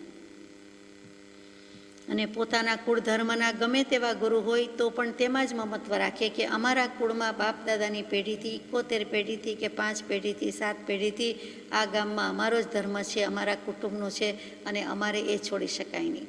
અને પોતાના કુળ ધર્મના ગમે તેવા ગુરુ હોય તો પણ તેમાં જ મમત્વ રાખે કે અમારા કુળમાં બાપ દાદાની પેઢીથી, 71 પેઢીથી કે 5 પેઢીથી 7 પેઢીથી આ ગામમાં અમારો જ ધર્મ છે, અમારા કુટુંબનો છે, અને અમારે એ છોડી શકાય નહીં.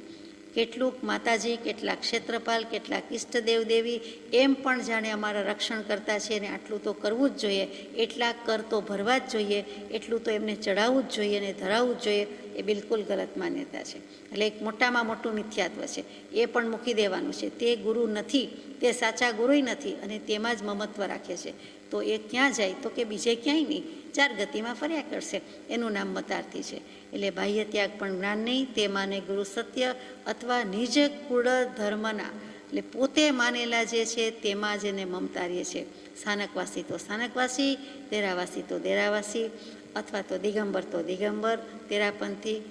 કેટલુંક માતાજી, કેટલાક ક્ષેત્રપાલ, કેટલાક ઈષ્ટદેવ દેવી એમ પણ જાણે અમારા રક્ષણ કરતા છે, ને આટલું તો કરવું જ જોઈએ, એટલા કર તો ભરવા જ જોઈએ, એટલું તો એમને ચડાવવું જ જોઈએ ને ધરાવવું જ જોઈએ. એ બિલકુલ ગલત માન્યતા છે. એટલે એક મોટામાં મોટું મિથ્યાત્વ છે, એ પણ મૂકી દેવાનું છે. તે ગુરુ નથી, તે સાચા ગુરુય નથી, અને તેમાં જ મમત્વ રાખે છે. તો એ ક્યાં જાય? તો કે બીજે ક્યાંય નહીં, 4 ગતિમાં ફર્યા કરશે. એનું નામ મતાર્થી છે. એટલે બાહ્ય ત્યાગ પણ જ્ઞાન નહીં, તે માને ગુરુ સત્ય અથવા નિજ કુળ ધર્મના, એટલે પોતે માનેલા જે છે તેમાં જ એને મમતાર્ય છે. સ્થાનકવાસી તો સ્થાનકવાસી, દેરાવાસી તો દેરાવાસી, અથવા તો દિગંબર તો દિગંબર, તેરાપંથી,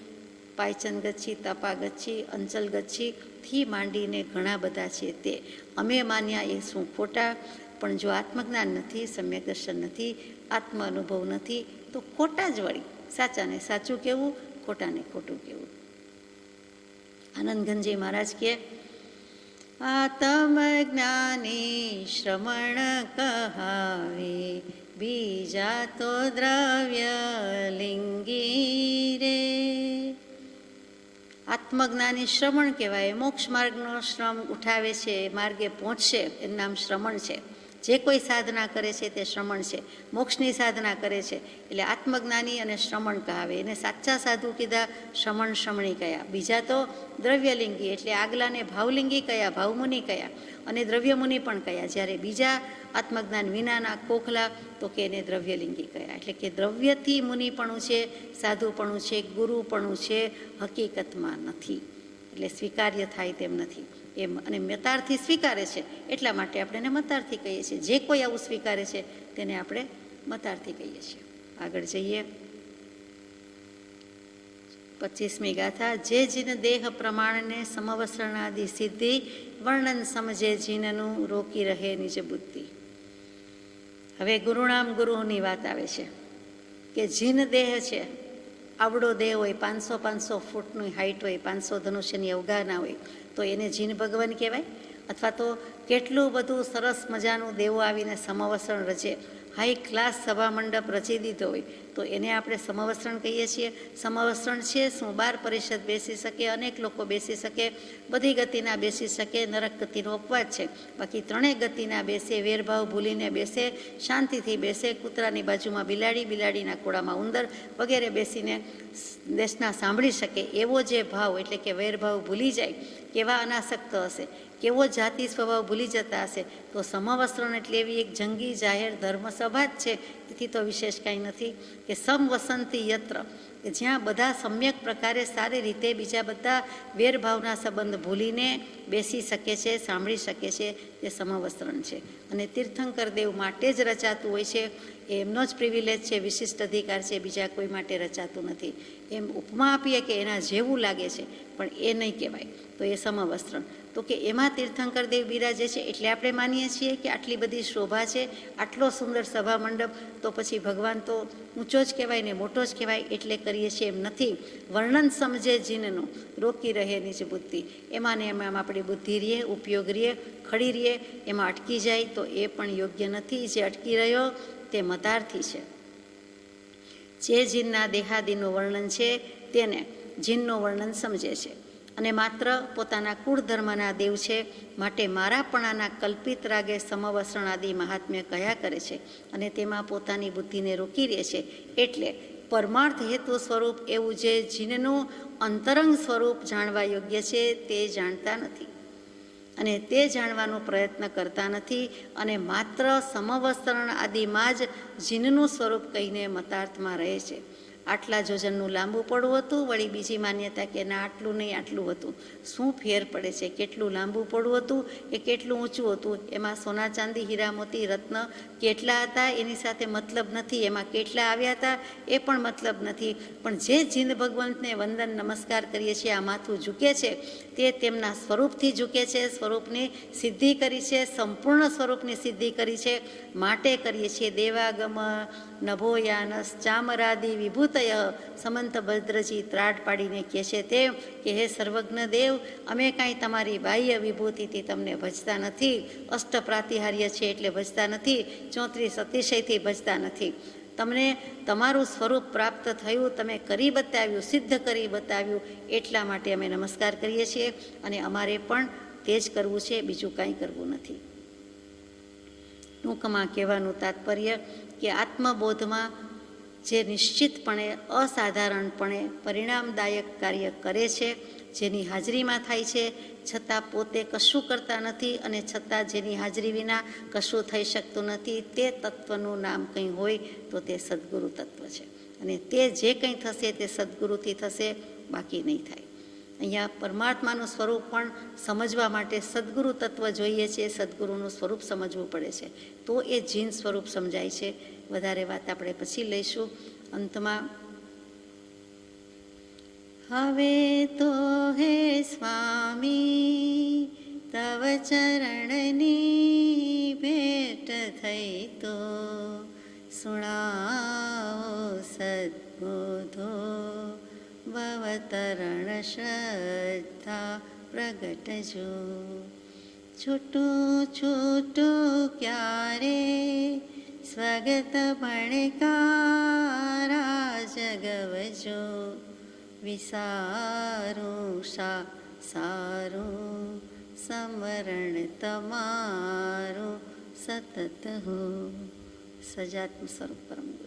પાયચન ગચ્છી, તપા ગચ્છી, અંચલ ગચ્છીથી માંડીને ઘણા બધા છે. તે અમે માન્યા એ શું ખોટા? પણ જો આત્મજ્ઞાન નથી, સમ્યક દર્શન નથી, આત્મ અનુભવ નથી, તો ખોટા જ વળી. સાચાને સાચું કહેવું, ખોટાને ખોટું કહેવું. આનંદગંજી મહારાજ કહે, આત્મજ્ઞાની શ્રમણ કહાવે, બીજા તો દ્રવ્ય લિંગી રે. આત્મજ્ઞાની શ્રમણ કહેવાય. મોક્ષ માર્ગનો શ્રમ ઉઠાવે છે, માર્ગે પહોંચશે, એનું નામ શ્રમણ છે. જે કોઈ સાધના કરે છે તે શ્રમણ છે, મોક્ષની સાધના કરે છે. એટલે આત્મજ્ઞાની અને શ્રમણ કહાવે. એને સાચા સાધુ કીધા, શ્રમણ શ્રમણી કયા. બીજા તો દ્રવ્યલિંગી, એટલે આગલાને ભાવલિંગી કયા, ભાવમુનિ કયા, અને દ્રવ્યમુનિ પણ કયા. જ્યારે બીજા આત્મજ્ઞાન વિનાના ખોખલા, તો કે એને દ્રવ્યલિંગી કયા. એટલે કે દ્રવ્યથી મુનિપણું છે, સાધુપણું છે, ગુરુપણું છે, હકીકતમાં નથી. એટલે સ્વીકાર્ય થાય તેમ નથી એમ. અને મતાર્થી સ્વીકારે છે, એટલા માટે આપણે એને મતાર્થી કહીએ છીએ. જે કોઈ આવું સ્વીકારે છે તેને આપણે મતાર્થી કહીએ છીએ. આગળ જઈએ. 25મી ગાથા. જે જીન દેહ પ્રમાણને સમવસરણાદિ સિદ્ધિ, વર્ણન સમજે જીનનું રોકી રહે નિજ બુદ્ધિ. હવે ગુરુનામ ગુરુની વાત આવે છે કે જીન દેહ છે, આવડો દેહ હોય, 500 ફૂટની હાઈટ હોય, 500 ધનુષ્યની અવગાહના હોય, તો એને જીન ભગવાન કહેવાય? અથવા તો કેટલું બધું સરસ મજાનું દેવો આવીને સમવસરણ રચે, હાઈ ક્લાસ સભા મંડપ રચી દીધો હોય, તો એને આપણે સમવસરણ કહીએ છીએ. સમવસરણ છે શું? 12 પરિષદ બેસી શકે, અનેક લોકો બેસી શકે, બધી ગતિના બેસી શકે, નરક ગતિનો અપવાદ છે. બાકી 3 ગતિના બેસે, વેરભાવ ભૂલીને બેસે, શાંતિથી બેસે, કૂતરાની બાજુમાં બિલાડી, બિલાડીના ખોળામાં ઉંદર વગેરે બેસીને દેશના સાંભળી શકે. એવો જે ભાવ, એટલે કે વેરભાવ ભૂલી જાય, કેવા અનાસક્ત હશે, કેવો જાતિ સ્વભાવ ભૂલી જતા હશે. તો સમવસ્ત્રણ એટલે એવી એક જંગી જાહેર ધર્મસભા જ છે. તેથી તો વિશેષ કાંઈ નથી. કે સમવસંતી યત્ર, કે જ્યાં બધા સમ્યક પ્રકારે સારી રીતે બીજા બધા વેરભાવના સંબંધ ભૂલીને બેસી શકે છે, સાંભળી શકે છે, તે સમવસ્ત્રણ છે. અને તીર્થંકર દેવ માટે જ રચાતું હોય છે. એમનો જ પ્રિવિલેજ છે, વિશિષ્ટ અધિકાર છે, બીજા કોઈ માટે રચાતું નથી. એમ ઉપમા આપીએ કે એના જેવું લાગે છે, પણ એ નહીં કહેવાય. તો એ સમવસ્ત્રણ. તો કે એમાં તીર્થંકર દેવ બિરાજે છે, એટલે આપણે માનીએ છીએ કે આટલી બધી શોભા છે, આટલો સુંદર સભા મંડપ, તો પછી ભગવાન તો ઊંચો જ કહેવાય ને, મોટો જ કહેવાય, એટલે કરીએ છીએ એમ નથી. વર્ણન સમજે જીનનું રોકી રહે નિજ બુદ્ધિ. એમાં ને એમાં આપણી બુદ્ધિ રહીએ, ઉપયોગ રહીએ, ખડી રહીએ, એમાં અટકી જાય તો એ પણ યોગ્ય નથી. જે અટકી રહ્યો તે મતાર્થી છે. જે જીનના દેહાદિનું વર્ણન છે તેને જીનનું વર્ણન સમજે છે, અને માત્ર પોતાના કુળ ધર્મના દેવ છે માટે મારાપણાના કલ્પિત રાગે સમવસરણ આદિ મહાત્મ્ય કયા કરે છે, અને તેમાં પોતાની બુદ્ધિને રોકી રહે છે. એટલે પરમાર્થ હેતુ સ્વરૂપ એવું જે જીનનું અંતરંગ સ્વરૂપ જાણવા યોગ્ય છે તે જાણતા નથી, અને તે જાણવાનો પ્રયત્ન કરતા નથી, અને માત્ર સમવસ્ત્રણ આદિમાં જ જીનનું સ્વરૂપ કહીને મતાર્થમાં રહે છે. આટલા જોજનનું લાંબુ પડવું હતું, વળી બીજી માન્યતા કે ના આટલું નહીં આટલું હતું. શું ફેર પડે છે? કેટલું લાંબુ પડવું હતું કે કેટલું ઊંચું હતું? એમાં સોના ચાંદી હીરા મોતી રત્ન કેટલા હતા એની સાથે મતલબ નથી, એમાં કેટલા આવ્યા હતા એ પણ મતલબ નથી. પણ જે જીન ભગવંતને વંદન નમસ્કાર કરીએ છીએ, આ માથું ઝૂકે છે, તે તેમના સ્વરૂપથી ઝૂકે છે, સ્વરૂપની સિદ્ધિ કરી છે, સંપૂર્ણ સ્વરૂપની સિદ્ધિ કરી છે, માટે કરીએ છીએ. દેવાગમ નભોયાનસ ચામરાદિ વિભૂત સમંત ભદ્રજી ત્રાડ પાડીને કહે છે તે કે હે સર્વજ્ઞ દેવ, અમે કાંઈ તમારી બાહ્ય વિભૂતિથી તમને ભજતા નથી, અષ્ટ પ્રાતિહાર્ય છે એટલે ભજતા નથી, 34 અતિશયથી ભજતા નથી. તમને તમારું સ્વરૂપ પ્રાપ્ત થયું, તમે કરી બતાવ્યું, સિદ્ધ કરી બતાવ્યું, એટલા માટે અમે નમસ્કાર કરીએ છીએ, અને અમારે પણ તે જ કરવું છે, બીજું કાંઈ કરવું નથી. ટૂંકમાં કહેવાનું તાત્પર્ય કે આત્મબોધમાં જે નિશ્ચિતપણે અસાધારણપણે પરિણામદાયક કાર્ય કરે છે, જેની હાજરીમાં થાય છે, છતાં પોતે કશું કરતા નથી અને છતાં જેની હાજરી વિના કશું થઈ શકતું નથી, તે તત્વનું નામ કંઈ હોય તો તે સદ્ગુરુ તત્વ છે. અને તે જે કંઈ થશે તે સદ્ગુરુથી થશે, બાકી નહીં થાય. અહીંયા પરમાત્માનું સ્વરૂપ પણ સમજવા માટે સદ્ગુરુ તત્વ જોઈએ છે, સદ્ગુરુનું સ્વરૂપ સમજવું પડે છે, તો એ જીન સ્વરૂપ સમજાય છે. વધારે વાત આપણે પછી લઈશું. અંતમાં હવે તો હે સ્વામી તવ ચરણની ભેટ થઈ તો સુણાવો સદ્બોધો ભવતરણ શ્રદ્ધા પ્રગટજો. છૂટું છૂટું ક્યારે સ્વગત ભણકારા જગવજો. વિસારું સારું સમરણ તમારું સતત હો. સજાત્મ સ્વરૂપ પરમ